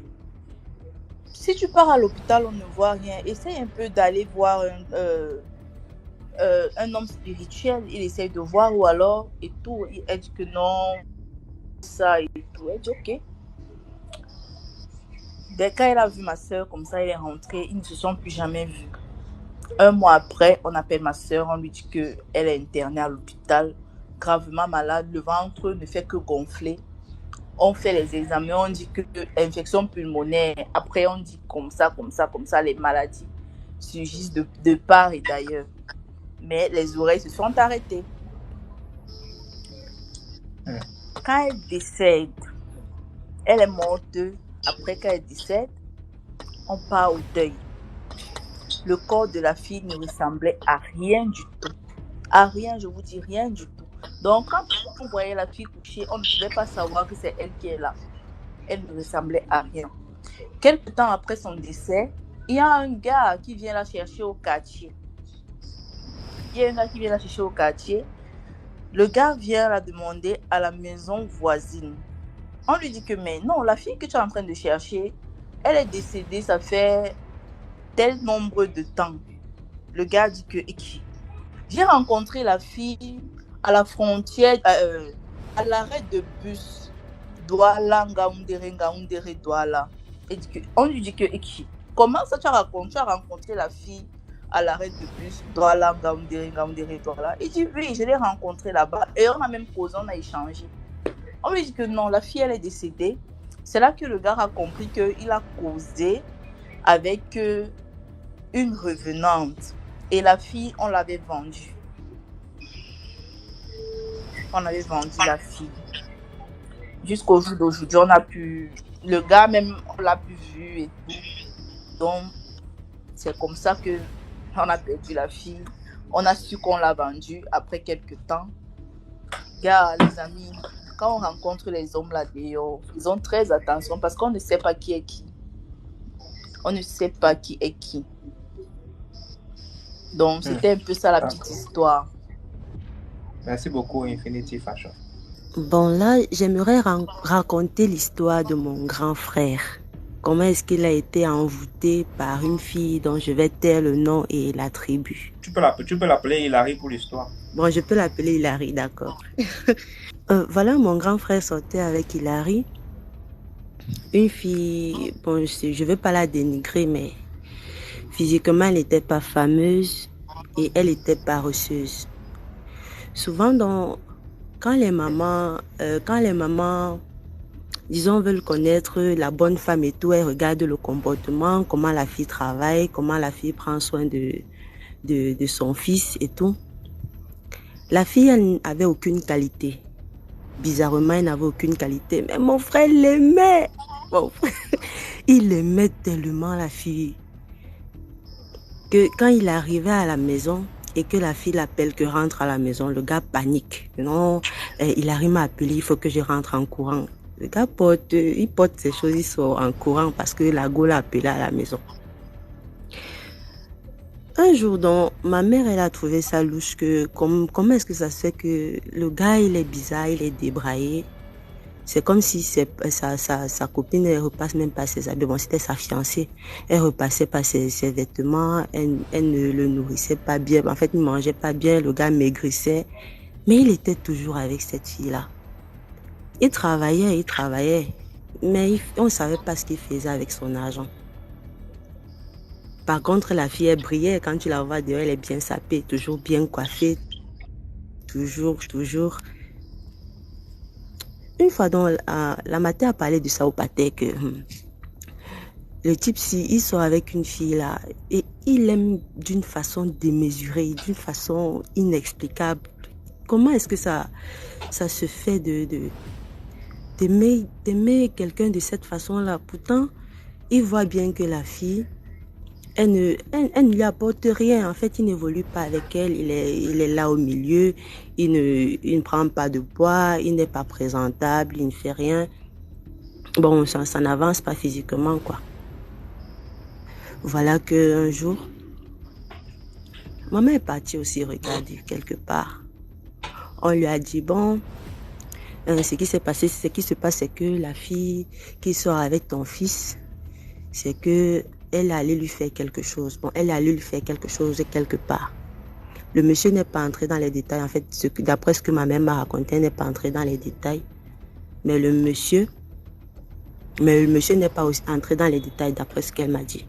si tu pars à l'hôpital, on ne voit rien. Essaye un peu d'aller voir un homme spirituel. Il essaye de voir ou alors et tout. Elle dit que non, ça et tout. Elle dit ok. Dès quand elle a vu ma soeur comme ça, elle est rentrée. Ils ne se sont plus jamais vus. 1 mois après, on appelle ma soeur. On lui dit qu'elle est internée à l'hôpital, gravement malade. Le ventre ne fait que gonfler. On fait les examens, on dit que infection pulmonaire. Après, on dit comme ça, les maladies surgissent de part et d'ailleurs. Mais les oreilles se sont arrêtées. Quand elle décède, elle est morte. Après, quand elle décède, on part au deuil. Le corps de la fille ne ressemblait à rien du tout. À rien, je vous dis rien du tout. Donc, quand on voyait la fille couchée, on ne pouvait pas savoir que c'est elle qui est là. Elle ne ressemblait à rien. Quelque temps après son décès, il y a un gars qui vient la chercher au quartier. Le gars vient la demander à la maison voisine. On lui dit que, mais non, la fille que tu es en train de chercher, elle est décédée, ça fait tel nombre de temps. Le gars dit que, j'ai rencontré la fille à la frontière, à l'arrêt de bus, Douala, Ngaoundéré, Douala. On lui dit que, comment ça tu as rencontré la fille à l'arrêt de bus, Douala, Ngaoundéré, Douala? Il dit, oui, je l'ai rencontrée là-bas et on a même causé, on a échangé. On lui dit que non, la fille, elle est décédée. C'est là que le gars a compris qu'il a causé avec une revenante. Et la fille, on l'avait vendue. On avait vendu la fille. Jusqu'au jour d'aujourd'hui, le gars même, on l'a plus vu et tout. Donc, c'est comme ça qu'on a perdu la fille. On a su qu'on l'a vendue après quelques temps. Gars, les amis, quand on rencontre les hommes là dehors, ils ont très attention parce qu'on ne sait pas qui est qui. On ne sait pas qui est qui. Donc, c'était un peu ça la petite histoire. Merci beaucoup, Infinity Fashion. Bon, là, j'aimerais raconter l'histoire de mon grand frère. Comment est-ce qu'il a été envoûté par une fille dont je vais taire le nom et la tribu. Tu peux l'appeler Hilary pour l'histoire. Bon, je peux l'appeler Hilary, d'accord. Voilà, mon grand frère sortait avec Hilary. Une fille, bon, je ne veux pas la dénigrer, mais physiquement, elle n'était pas fameuse et elle était paresseuse. Souvent, quand les mamans, disons, veulent connaître la bonne femme et tout, elles regardent le comportement, comment la fille travaille, comment la fille prend soin de son fils et tout. La fille, elle n'avait aucune qualité. Bizarrement, elle n'avait aucune qualité. Mais mon frère l'aimait. Mon frère, il aimait tellement la fille que quand il arrivait à la maison et que la fille l'appelle que rentre à la maison, le gars panique. Non, il arrive à appeler, il faut que je rentre en courant. Le gars il porte ses choses, il sort en courant parce que la go l'a appelé à la maison. Un jour, donc, ma mère, elle a trouvé ça louche que comment est-ce que ça se fait que le gars, il est bizarre, il est débraillé. C'est comme si sa copine, elle repasse même pas ses habits. Bon, c'était sa fiancée. Elle repassait pas ses vêtements. Elle ne le nourrissait pas bien. En fait, il mangeait pas bien. Le gars maigrissait. Mais il était toujours avec cette fille-là. Il travaillait. Mais on ne savait pas ce qu'il faisait avec son argent. Par contre, la fille, elle brillait. Quand tu la vois dehors, elle est bien sapée, toujours bien coiffée. Toujours. Une fois, donc, la matin a parlé de ça au pâté que le type, si il sort avec une fille là, et il aime d'une façon démesurée, d'une façon inexplicable. Comment est-ce que ça se fait d'aimer quelqu'un de cette façon-là? Pourtant, il voit bien que la fille, elle ne lui apporte rien. En fait, il n'évolue pas avec elle. Il est là au milieu. Il ne prend pas de poids. Il n'est pas présentable. Il ne fait rien. Bon, ça n'avance pas physiquement, quoi. Voilà qu'un jour, maman est partie aussi regarder quelque part. On lui a dit, bon, ce qui se passe, c'est que la fille qui sort avec ton fils, c'est que elle allait lui faire quelque chose. Bon, elle allait lui faire quelque chose quelque part. Le monsieur n'est pas entré dans les détails. En fait, d'après ce que ma mère m'a raconté, elle n'est pas entré dans les détails. Mais le monsieur n'est pas aussi entré dans les détails d'après ce qu'elle m'a dit.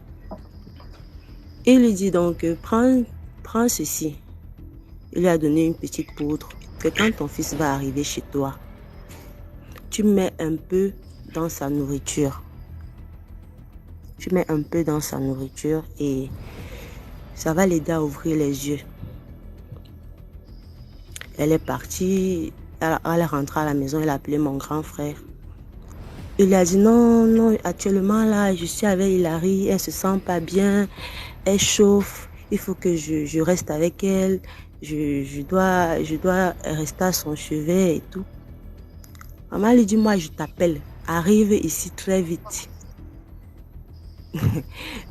Il lui dit donc, prends ceci. Il lui a donné une petite poudre que quand ton fils va arriver chez toi, tu mets un peu dans sa nourriture. Tu mets un peu dans sa nourriture et ça va l'aider à ouvrir les yeux. Elle est partie, elle est rentrée à la maison, elle a appelé mon grand frère. Il lui a dit non, actuellement là, je suis avec Hilary, elle se sent pas bien, elle chauffe, il faut que je reste avec elle, je dois rester à son chevet et tout. Maman lui dit, moi je t'appelle, arrive ici très vite.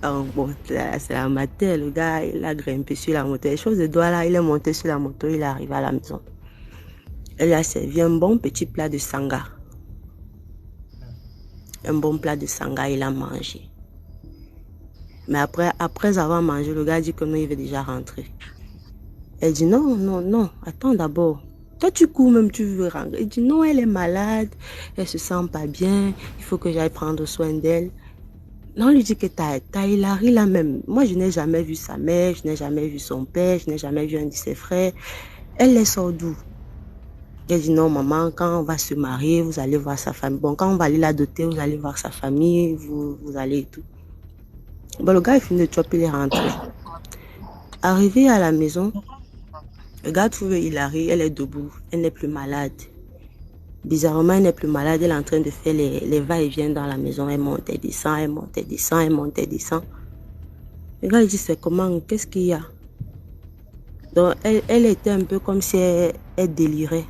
Alors, bon, c'est la matin, le gars, il a grimpé sur la moto. Les choses de doigts là, il est monté sur la moto, il est arrivé à la maison. Elle lui a servi un bon petit plat de sanga. Un bon plat de sanga, il a mangé. Mais après avoir mangé, le gars dit que non, il veut déjà rentrer. Elle dit non, attends d'abord. Toi, tu cours même, tu veux rentrer. Il dit non, elle est malade, elle se sent pas bien, il faut que j'aille prendre soin d'elle. Non, on lui dit que t'as Hilary là même. Moi, je n'ai jamais vu sa mère, je n'ai jamais vu son père, je n'ai jamais vu un de ses frères. Elle les sort d'où? Elle dit non, maman, quand on va se marier, vous allez voir sa famille. Bon, quand on va aller la doter, vous allez voir sa famille, vous allez et tout. Bon, le gars, il finit de chopper, il est rentré. Arrivé à la maison, le gars trouve Hilary, elle est debout, elle n'est plus malade. Bizarrement, elle n'est plus malade, elle est en train de faire les va-et-vient dans la maison. Elle monte, elle descend, elle monte, elle descend, elle monte, elle descend. Le gars, il dit, c'est comment? Qu'est-ce qu'il y a? Donc, elle était un peu comme si elle délirait.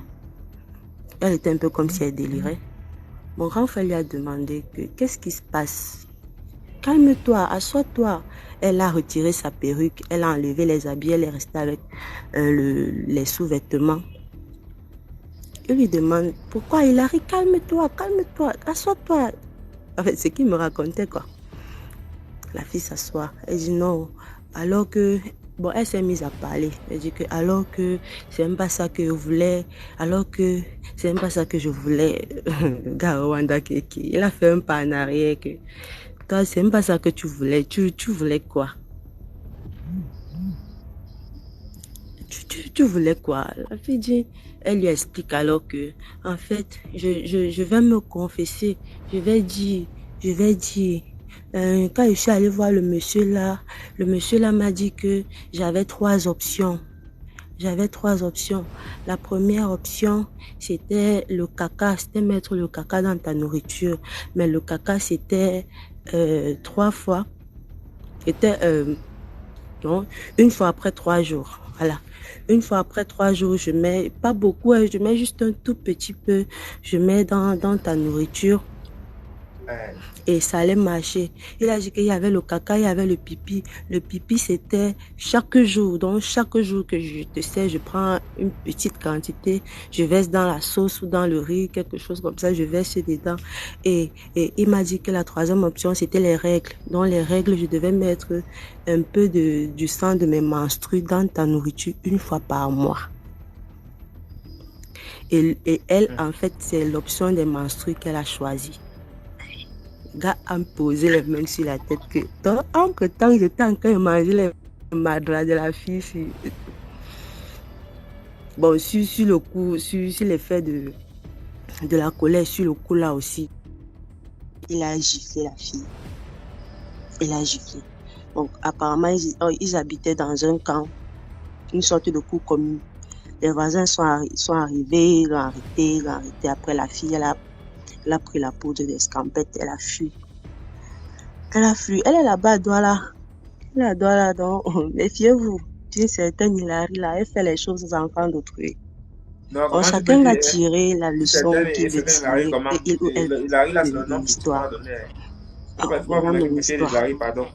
Elle était un peu comme si elle délirait. Mon grand frère lui a demandé que qu'est-ce qui se passe? Calme-toi, assois-toi. Elle a retiré sa perruque, elle a enlevé les habits, elle est restée avec les sous-vêtements. Il lui demande pourquoi Hilary, calme-toi, assois-toi. En fait, c'est qu'il me racontait quoi. La fille s'assoit. Elle dit non. Alors que, bon, elle s'est mise à parler. Elle dit que, alors que c'est même pas ça que je voulais. Alors que c'est même pas ça que je voulais. Le gars Rwanda Keki, il a fait un pas en arrière que, toi, c'est même pas ça que tu voulais. Tu voulais quoi? Tu voulais quoi? La fille dit, elle lui explique alors que, en fait, je vais me confesser. Je vais dire, quand je suis allée voir le monsieur là m'a dit que j'avais 3 options. La première option, c'était le caca, c'était mettre le caca dans ta nourriture. Mais le caca, c'était 3 fois. C'était donc, une fois après 3 jours. Voilà. Une fois après 3 jours, je mets pas beaucoup, je mets juste un tout petit peu. Je mets dans ta nourriture. Et ça allait marcher. Il a dit qu'il y avait le caca, il y avait le pipi. Le pipi, c'était chaque jour. Donc, chaque jour que je te sais, je prends une petite quantité, je verse dans la sauce ou dans le riz, quelque chose comme ça, je verse dedans. Et il m'a dit que la 3e option, c'était les règles. Dans les règles, je devais mettre un peu du sang de mes menstrues dans ta nourriture 1 fois par mois. Et elle, en fait, c'est l'option des menstrues qu'elle a choisie. Le gars a posé les mains sur la tête que entre temps j'étais en train de manger les madras de la fille bon sur le coup, sur l'effet de la colère, sur le coup là aussi il a giflé la fille, donc apparemment ils habitaient dans un camp, une sorte de cour commune. Les voisins sont arrivés, ils l'ont arrêté. Après la fille elle a pris la poudre d'escampette, elle a fui. Elle est là-bas à Douala. Donc, méfiez-vous. Tu sais, certaine Hilary là, elle fait les choses aux enfants d'autrui. Donc, chacun va tirer la leçon qu'il veut tirer. Et il ou elle Hilary là, c'est le de nom que tu m'as l'histoire. donné. Il faut pas vous m'écouter Hilary, pardon.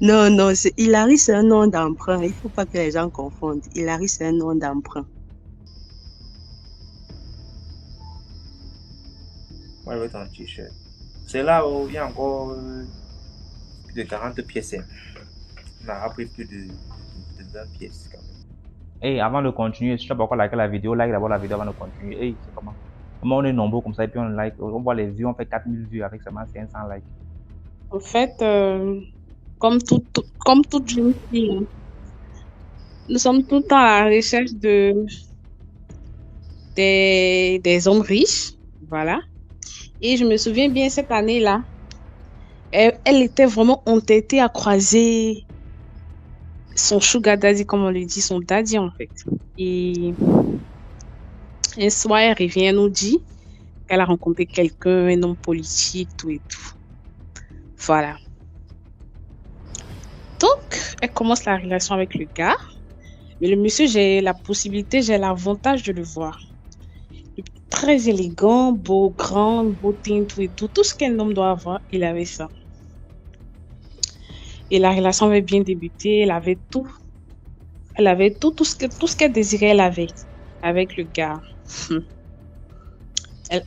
Non, Hilary, c'est un nom d'emprunt. Il ne faut pas que les gens confondent. Hilary, c'est un nom d'emprunt. Moi, je veux ton t-shirt. C'est là où il y a encore plus de 40 pièces. On a pris plus de 20 pièces quand même. Hey, avant de continuer, si tu n'as pas encore liké la vidéo, like d'abord la vidéo avant de continuer. Hey, c'est comment? Comment on est nombreux comme ça et puis on like, on voit les vues, on fait 4000 vues avec seulement 500 likes. En fait, comme toute jeune fille, nous sommes tout le temps à la recherche de des hommes riches, voilà. Et je me souviens bien cette année-là, elle était vraiment entêtée à croiser son sugar daddy, comme on le dit, son daddy en fait. Et un soir, elle revient, elle nous dit qu'elle a rencontré quelqu'un, un homme politique, tout et tout. Voilà. Donc, elle commence la relation avec le gars. Mais le monsieur, j'ai l'avantage de le voir. Très élégant, beau, grand, beau teint, tout et tout. Tout ce qu'un homme doit avoir, il avait ça. Et la relation avait bien débuté. Elle avait tout. Elle avait tout ce qu'elle désirait, elle avait avec le gars.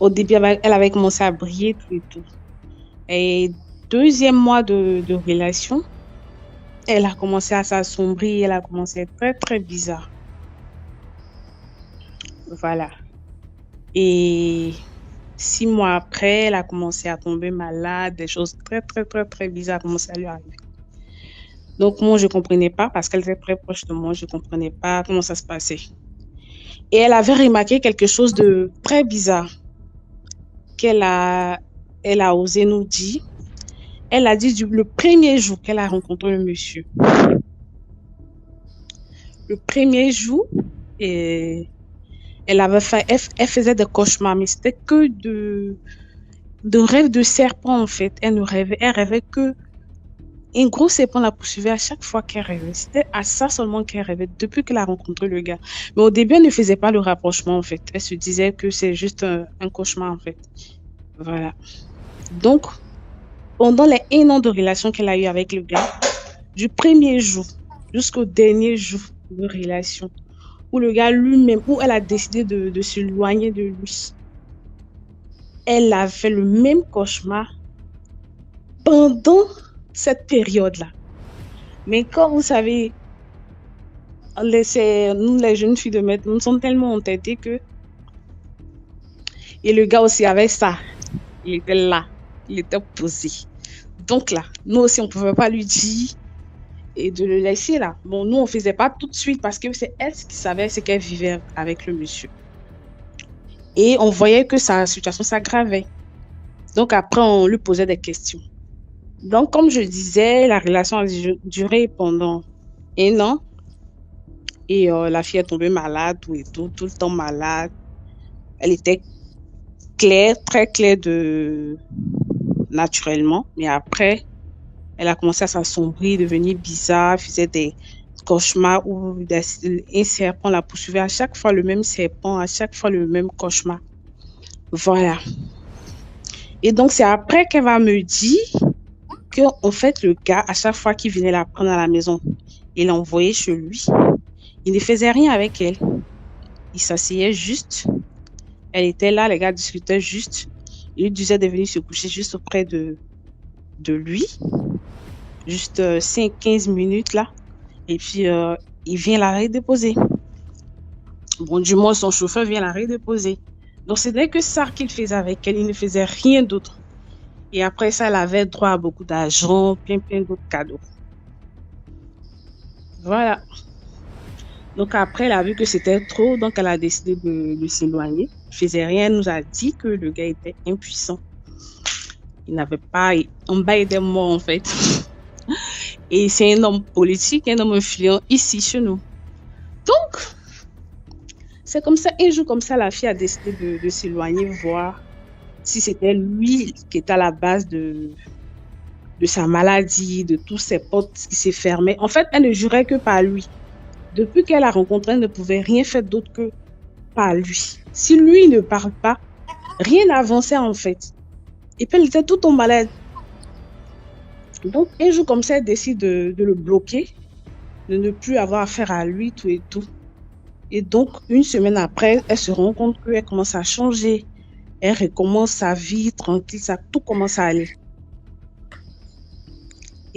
Au début, elle avait commencé à briller, tout et tout. Et deuxième mois de relation, elle a commencé à s'assombrir, elle a commencé à être très, très bizarre. Voilà. Et 6 mois après, elle a commencé à tomber malade, des choses très, très, très, très bizarres commençaient à lui arriver. Donc, moi, je ne comprenais pas, parce qu'elle était très proche de moi, je ne comprenais pas comment ça se passait. Et elle avait remarqué quelque chose de très bizarre elle a osé nous dire. Elle a dit le premier jour qu'elle a rencontré le monsieur. Le premier jour, elle faisait des cauchemars, mais c'était que de rêves de serpent en fait. Elle rêvait que un gros serpent la poursuivait à chaque fois qu'elle rêvait. C'était à ça seulement qu'elle rêvait depuis qu'elle a rencontré le gars. Mais au début, elle ne faisait pas le rapprochement en fait. Elle se disait que c'est juste un cauchemar en fait. Voilà. Donc, pendant les 1 an de relation qu'elle a eu avec le gars, du premier jour jusqu'au dernier jour de relation, où le gars lui-même, où elle a décidé de s'éloigner de lui, elle a fait le même cauchemar pendant cette période-là. Mais comme vous savez, nous les jeunes filles de maintenant, nous sommes tellement entêtées que... Et le gars aussi avait ça. Il était là. Il était posé. Donc là, nous aussi, on ne pouvait pas lui dire et de le laisser là. Bon, nous, on ne faisait pas tout de suite parce que c'est elle qui savait ce qu'elle vivait avec le monsieur. Et on voyait que sa situation s'aggravait. Donc après, on lui posait des questions. Donc, comme je disais, la relation a duré pendant 1 an. Et la fille est tombée malade, tout le temps malade. Elle était claire, très claire naturellement. Mais après, elle a commencé à s'assombrir, devenir bizarre, faisait des cauchemars où un serpent la poursuivait. À chaque fois, le même serpent, à chaque fois, le même cauchemar. Voilà. Et donc, c'est après qu'elle va me dire que, en fait, le gars, à chaque fois qu'il venait la prendre à la maison, il l'envoyait chez lui. Il ne faisait rien avec elle. Il s'asseyait juste. Elle était là, les gars discutaient juste. Il lui disait de venir se coucher juste auprès de lui. Juste 5-15 minutes là. Et puis, il vient la redéposer. Bon, du moins, son chauffeur vient la redéposer. Donc, ce n'est que ça qu'il faisait avec elle. Il ne faisait rien d'autre. Et après ça, elle avait droit à beaucoup d'argent, plein d'autres cadeaux. Voilà. Donc après, elle a vu que c'était trop, donc elle a décidé de s'éloigner. Il ne faisait rien, elle nous a dit que le gars était impuissant. Il n'avait pas... En bas, il était mort en fait. Et c'est un homme politique, un homme influent ici, chez nous. Donc, c'est comme ça, un jour comme ça, la fille a décidé de s'éloigner, voir si c'était lui qui était à la base de sa maladie, de tous ses potes qui s'est fermé. En fait, elle ne jurait que par lui. Depuis qu'elle a rencontré, elle ne pouvait rien faire d'autre que par lui. Si lui ne parle pas, rien n'avançait en fait. Et puis elle était tout en malade. Donc un jour comme ça, elle décide de le bloquer, de ne plus avoir affaire à lui, tout et tout. Et donc 1 semaine après, elle se rend compte qu'elle commence à changer. Elle recommence sa vie tranquille, tout commence à aller.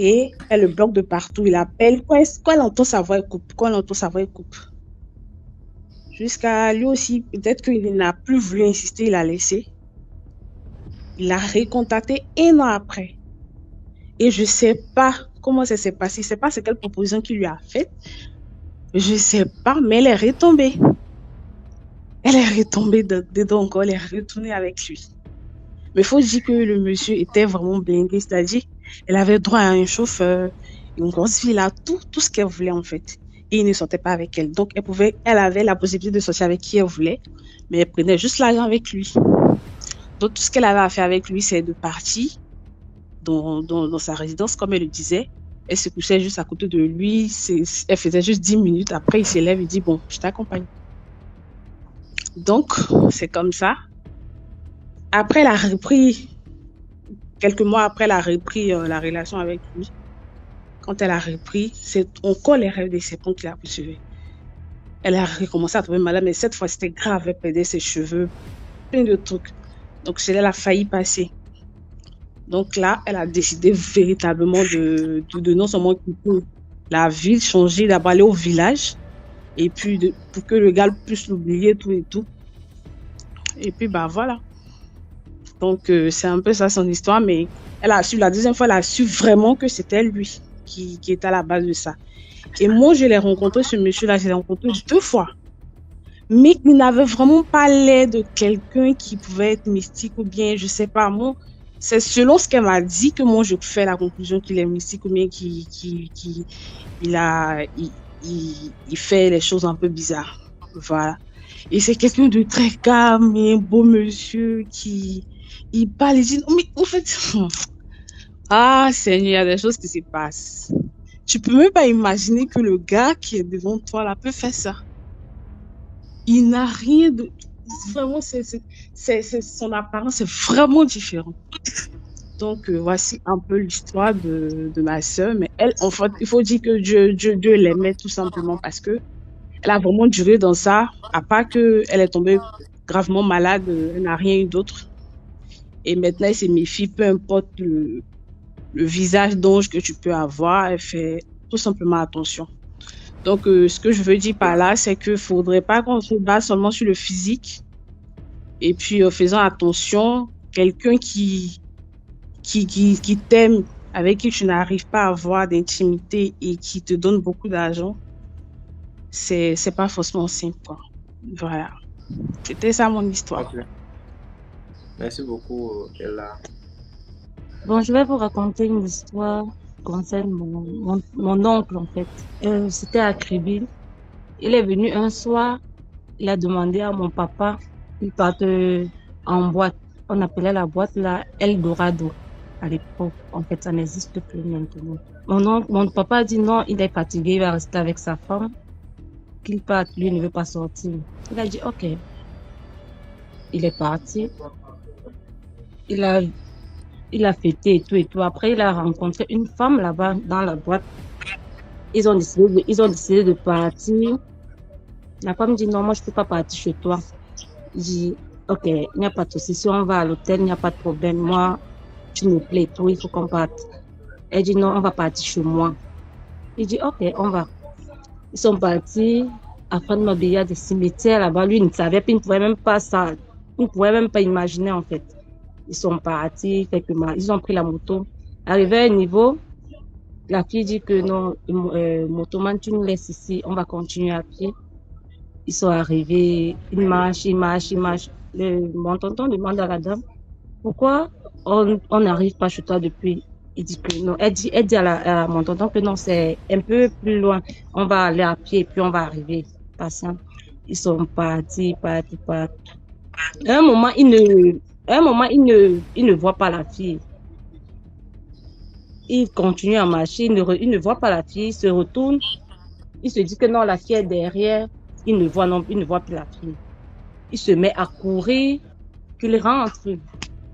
Et elle le bloque de partout. Il appelle. Quand elle entend sa voix, elle coupe. Jusqu'à lui aussi, peut-être qu'il n'a plus voulu insister, il a laissé. Il l'a recontacté 1 an après. Et je ne sais pas comment ça s'est passé. Je ne sais pas c'est quelle proposition qu'il lui a faite. Je ne sais pas, mais elle est retombée. Elle est retombée dedans encore, elle est retournée avec lui. Mais il faut dire que le monsieur était vraiment blindé, c'est-à-dire elle avait droit à un chauffeur, une grosse villa, tout ce qu'elle voulait en fait. Et il ne sortait pas avec elle. Donc elle avait la possibilité de sortir avec qui elle voulait, mais elle prenait juste l'argent avec lui. Donc tout ce qu'elle avait à faire avec lui, c'est de partir dans sa résidence, comme elle le disait. Elle se couchait juste à côté de lui, elle faisait juste 10 minutes. Après, il s'élève et dit, bon, je t'accompagne. Donc, c'est comme ça. Après, elle a repris, quelques mois après, elle a repris la relation avec lui. Quand elle a repris, c'est encore les rêves des serpents qui la poursuivaient. Elle a recommencé à tomber malade, mais cette fois, c'était grave. Elle perdait ses cheveux, plein de trucs. Donc, elle a failli passer. Donc là, elle a décidé véritablement de non seulement quitter la ville, changer, d'abord aller au village, et puis pour que le gars puisse l'oublier, tout et tout. Et puis, bah voilà. Donc, c'est un peu ça son histoire, mais la deuxième fois, elle a su vraiment que c'était lui qui était à la base de ça. Et moi, je l'ai rencontré, ce monsieur-là, je l'ai rencontré 2 fois. Mais il n'avait vraiment pas l'air de quelqu'un qui pouvait être mystique ou bien, je sais pas, moi, c'est selon ce qu'elle m'a dit que moi, je fais la conclusion qu'il est mystique ou bien qu'il fait les choses un peu bizarres. Voilà. Et c'est quelqu'un de très calme et un beau monsieur il parle, il dit, mais en fait, ah Seigneur, il y a des choses qui se passent. Tu peux même pas imaginer que le gars qui est devant toi là peut faire ça. Il n'a rien de... Vraiment, son apparence est vraiment différent. Donc, voici un peu l'histoire de ma sœur. Mais elle, en fait, il faut dire que Dieu l'aimait tout simplement parce que elle a vraiment duré dans ça, à part qu'elle est tombée gravement malade, elle n'a rien eu d'autre. Et maintenant, elle se méfie, peu importe le visage d'ange que tu peux avoir, elle fait tout simplement attention. Donc, ce que je veux dire par là, c'est qu'il ne faudrait pas qu'on se base seulement sur le physique. Et puis, faisant attention, quelqu'un qui t'aime, avec qui tu n'arrives pas à avoir d'intimité et qui te donne beaucoup d'argent, c'est pas forcément simple, quoi. Voilà. C'était ça mon histoire. Ok. Merci beaucoup, Ella. Bon, je vais vous raconter une histoire qui concerne mon oncle, en fait. C'était à Kribil. Il est venu un soir, il a demandé à mon papa, il parte en boîte. On appelait la boîte là Eldorado à l'époque. En fait, ça n'existe plus maintenant. Mon papa a dit non, il est fatigué, il va rester avec sa femme. Qu'il parte, lui ne veut pas sortir. Il a dit ok. Il est parti. Il a fêté et tout. Après, il a rencontré une femme là-bas dans la boîte. Ils ont décidé de partir. La femme dit non, moi je peux pas partir chez toi. Il dit ok, il n'y a pas de souci. Si on va à l'hôtel, il n'y a pas de problème. Moi, tu me plais tout, il faut qu'on parte. Elle dit non, on va partir chez moi. Il dit ok, on va. Ils sont partis. Après, il y a des cimetières là-bas. Lui, il ne savait pas, il ne pouvait même pas ça. Il ne pouvait même pas imaginer en fait. Ils sont partis, ils ont pris la moto. Arrivé à un niveau, la fille dit que non, motoman, tu nous laisses ici, on va continuer à pied. Ils sont arrivés, ils marchent. Mon tonton demande à la dame, pourquoi on n'arrive pas chez toi depuis? Il dit que non. Elle dit à mon tonton que non, c'est un peu plus loin. On va aller à pied et puis on va arriver. Patient. Ils sont partis. À un moment, il ne voit pas la fille. Il continue à marcher, il ne voit pas la fille, il se retourne. Il se dit que non, la fille est derrière. Il ne voit plus la fille. Il se met à courir, qu'il rentre,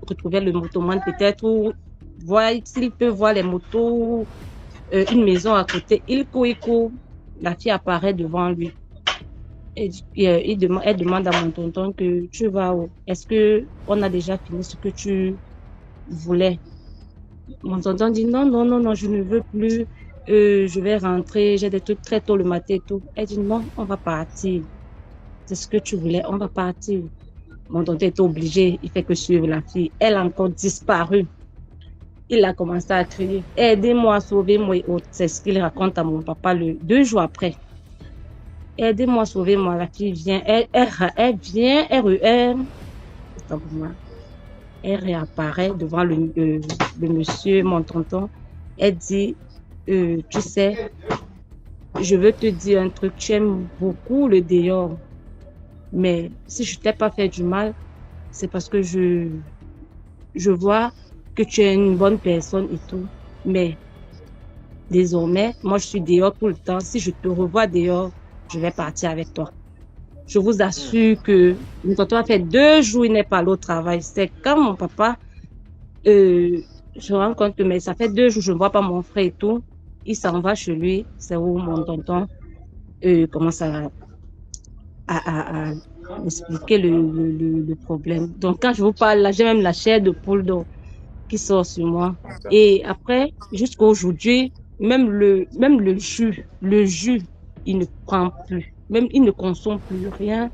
retrouver le motoman peut-être, ou voir s'il peut voir les motos, une maison à côté. Il court. La fille apparaît devant lui. Elle demande à mon tonton que tu vas où? Est-ce que on a déjà fini ce que tu voulais? Mon tonton dit non, je ne veux plus. Je vais rentrer, j'ai des trucs très tôt le matin et tout. Elle dit non, on va partir. C'est ce que tu voulais, on va partir. Mon tonton est obligé, il fait que suivre la fille. Elle a encore disparu. Il a commencé à crier, « Aidez-moi, sauvez-moi » et autres. C'est ce qu'il raconte à mon papa 2 jours après. Aidez-moi, sauvez-moi. La fille vient, elle vient, attends pour moi. Elle réapparaît devant le monsieur, mon tonton. Elle dit, tu sais, je veux te dire un truc, tu aimes beaucoup le dehors. Mais si je t'ai pas fait du mal, c'est parce que je vois que tu es une bonne personne et tout. Mais désormais, moi, je suis dehors tout le temps. Si je te revois dehors, je vais partir avec toi. Je vous assure que mon tonton a fait 2 jours, il n'est pas allé au travail. C'est quand mon papa, je me rends compte que mais ça fait 2 jours, je ne vois pas mon frère et tout. Il s'en va chez lui. C'est où mon tonton commence à expliquer le problème. Donc, quand je vous parle, là, j'ai même la chair de poule qui sort sur moi. Et après, jusqu'à aujourd'hui, même le jus, il ne prend plus. Même, il ne consomme plus rien.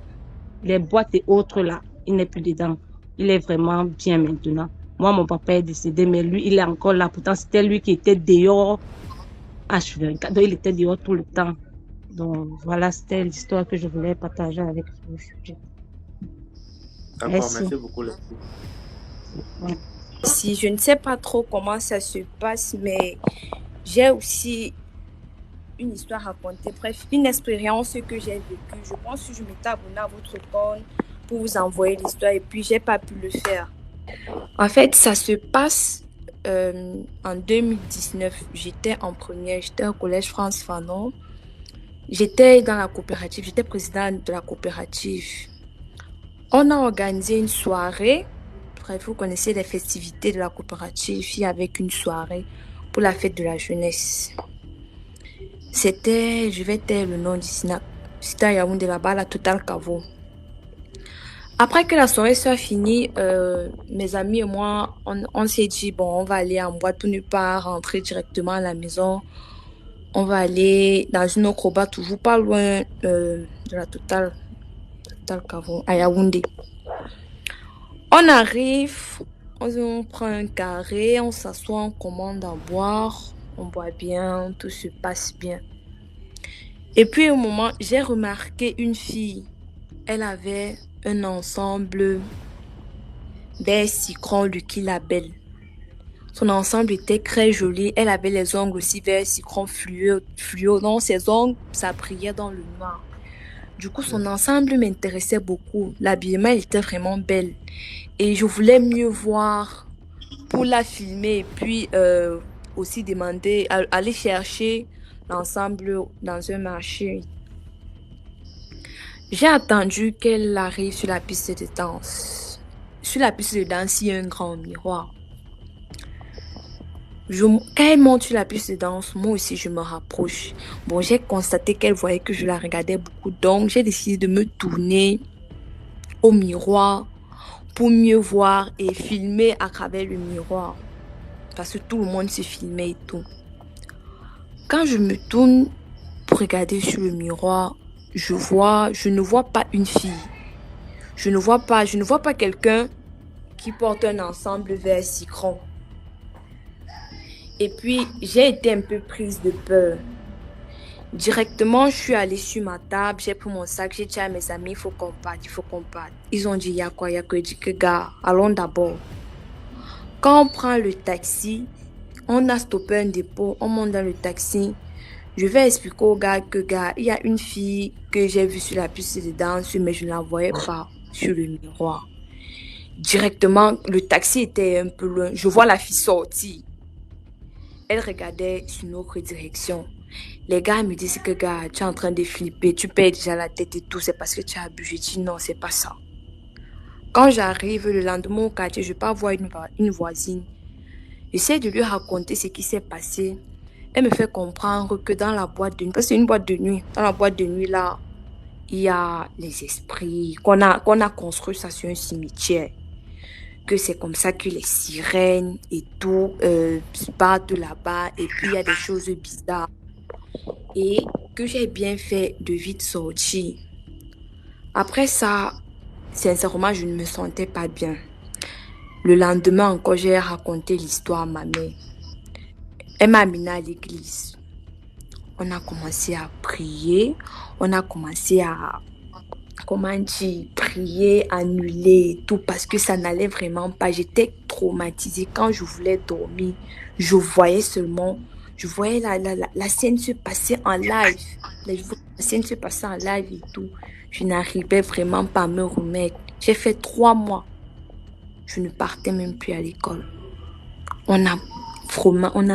Les boîtes et autres, là, il n'est plus dedans. Il est vraiment bien maintenant. Moi, mon papa est décédé, mais lui, il est encore là. Pourtant, c'était lui qui était dehors H24. Donc, il était dehors tout le temps. Donc, voilà, c'était l'histoire que je voulais partager avec vous aujourd'hui. D'accord, merci beaucoup. Ouais. Si je ne sais pas trop comment ça se passe, mais j'ai aussi une histoire à raconter. Bref, une expérience que j'ai vécue. Je pense que je m'étais abonnée à votre compte pour vous envoyer l'histoire et puis j'ai pas pu le faire. En fait, ça se passe en 2019. J'étais en première, j'étais au collège France Fanon. J'étais dans la coopérative, j'étais présidente de la coopérative. On a organisé une soirée. Bref, vous connaissez les festivités de la coopérative. Il y avait une soirée pour la fête de la jeunesse. C'était, je vais taire le nom d'ici, c'était à Yaoundé là-bas, la Total Cavo. Après que la soirée soit finie, mes amis et moi, on s'est dit, bon, on va aller en boîte pour ne pas rentrer directement à la maison. On va aller dans une autre boîte, toujours pas loin de la Total Cavo, à Yaoundé. On arrive, on prend un carré, on s'assoit, on commande à boire, on boit bien, tout se passe bien. Et puis au moment, j'ai remarqué une fille, elle avait un ensemble vert citron Lucky Label. Son ensemble était très joli, elle avait les ongles aussi vert citron fluo, donc ses ongles, ça brillait dans le noir. Du coup, son ensemble m'intéressait beaucoup. L'habillement, il était vraiment belle. Et je voulais mieux voir pour la filmer et puis aussi demander, aller chercher l'ensemble dans un marché. J'ai attendu qu'elle arrive sur la piste de danse. Sur la piste de danse, il y a un grand miroir. Quand elle monte sur la piste de danse, moi aussi je me rapproche. Bon, j'ai constaté qu'elle voyait que je la regardais beaucoup, donc j'ai décidé de me tourner au miroir pour mieux voir et filmer à travers le miroir. Parce que tout le monde se filmait et tout. Quand je me tourne pour regarder sur le miroir, je ne vois pas une fille. Je ne vois pas quelqu'un qui porte un ensemble vert citron. Et puis, j'ai été un peu prise de peur. Directement, je suis allée sur ma table, j'ai pris mon sac, j'ai dit à mes amis, il faut qu'on parte. Ils ont dit, il y a quoi, il y a que dit que gars, allons d'abord. Quand on prend le taxi, on a stoppé un dépôt, on monte dans le taxi. Je vais expliquer au gars que gars, il y a une fille que j'ai vue sur la piste de danse, mais je ne la voyais pas sur le miroir. Directement, le taxi était un peu loin. Je vois la fille sortir. Elle regardait sur notre direction. Les gars me disent que gars, tu es en train de flipper, tu perds déjà la tête et tout, c'est parce que tu as bu. Je dis non, c'est pas ça. Quand j'arrive le lendemain au quartier, je pars voir une voisine. J'essaie de lui raconter ce qui s'est passé. Elle me fait comprendre que dans la boîte de nuit, parce que c'est une boîte de nuit, dans la boîte de nuit là, il y a les esprits, qu'on a construit ça sur un cimetière. Que c'est comme ça que les sirènes et tout partent là-bas et puis il y a des choses bizarres. Et que j'ai bien fait de vite sortir. Après ça, sincèrement, je ne me sentais pas bien. Le lendemain encore, j'ai raconté l'histoire à ma mère. Elle m'a amenée à l'église. On a commencé à prier. On a commencé à, comment dire, prier, annuler et tout parce que ça n'allait vraiment pas. J'étais traumatisée. Quand je voulais dormir, je voyais la scène se passer en live. La scène se passer en live et tout. Je n'arrivais vraiment pas à me remettre. J'ai fait 3 mois. Je ne partais même plus à l'école. On a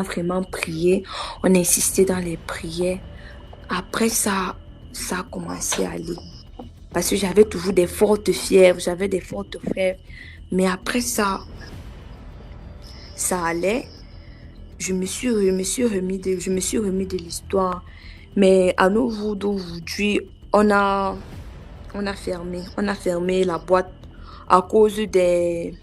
vraiment prié. On a insisté dans les prières. Après ça a commencé à aller. Parce que j'avais toujours des fortes fièvres. Mais après ça allait. Je me suis remis de l'histoire. Mais à nos jours d'aujourd'hui, on a fermé la boîte à cause des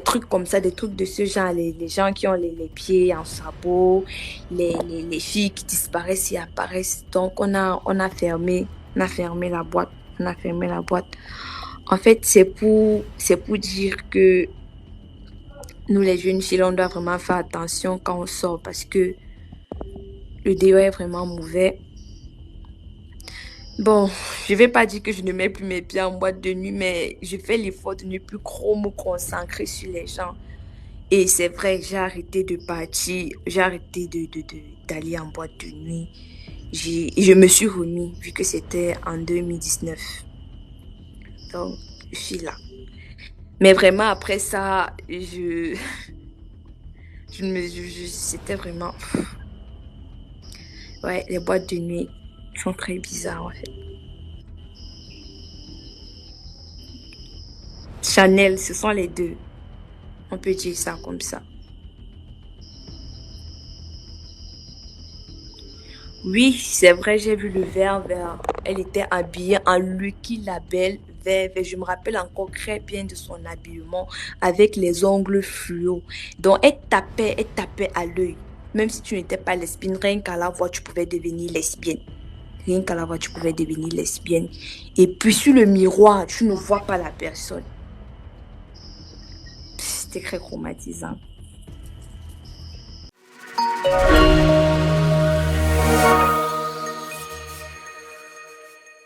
trucs comme ça, des trucs de ce genre, les gens qui ont les pieds en sabot, les filles qui disparaissent et apparaissent. Donc on a fermé la boîte. En fait, c'est pour dire que nous les jeunes filles, on doit vraiment faire attention quand on sort parce que le dehors est vraiment mauvais. Bon, je vais pas dire que je ne mets plus mes pieds en boîte de nuit, mais je fais l'effort de ne plus trop me concentrer sur les gens. Et c'est vrai, j'ai arrêté de partir, j'ai arrêté d'aller en boîte de nuit. Je me suis remis, vu que c'était en 2019. Donc, je suis là. Mais vraiment, après ça, c'était vraiment... Ouais, les boîtes de nuit sont très bizarres, en fait. Chanel, ce sont les deux. On peut dire ça comme ça. Oui, c'est vrai, j'ai vu le vert. Elle était habillée en Lucky Label vert. Je me rappelle encore très bien de son habillement avec les ongles fluo. Donc, elle tapait à l'œil. Même si tu n'étais pas lesbienne, rien qu'à la voix, tu pouvais devenir lesbienne. Et puis, sur le miroir, tu ne vois pas la personne. C'était très traumatisant.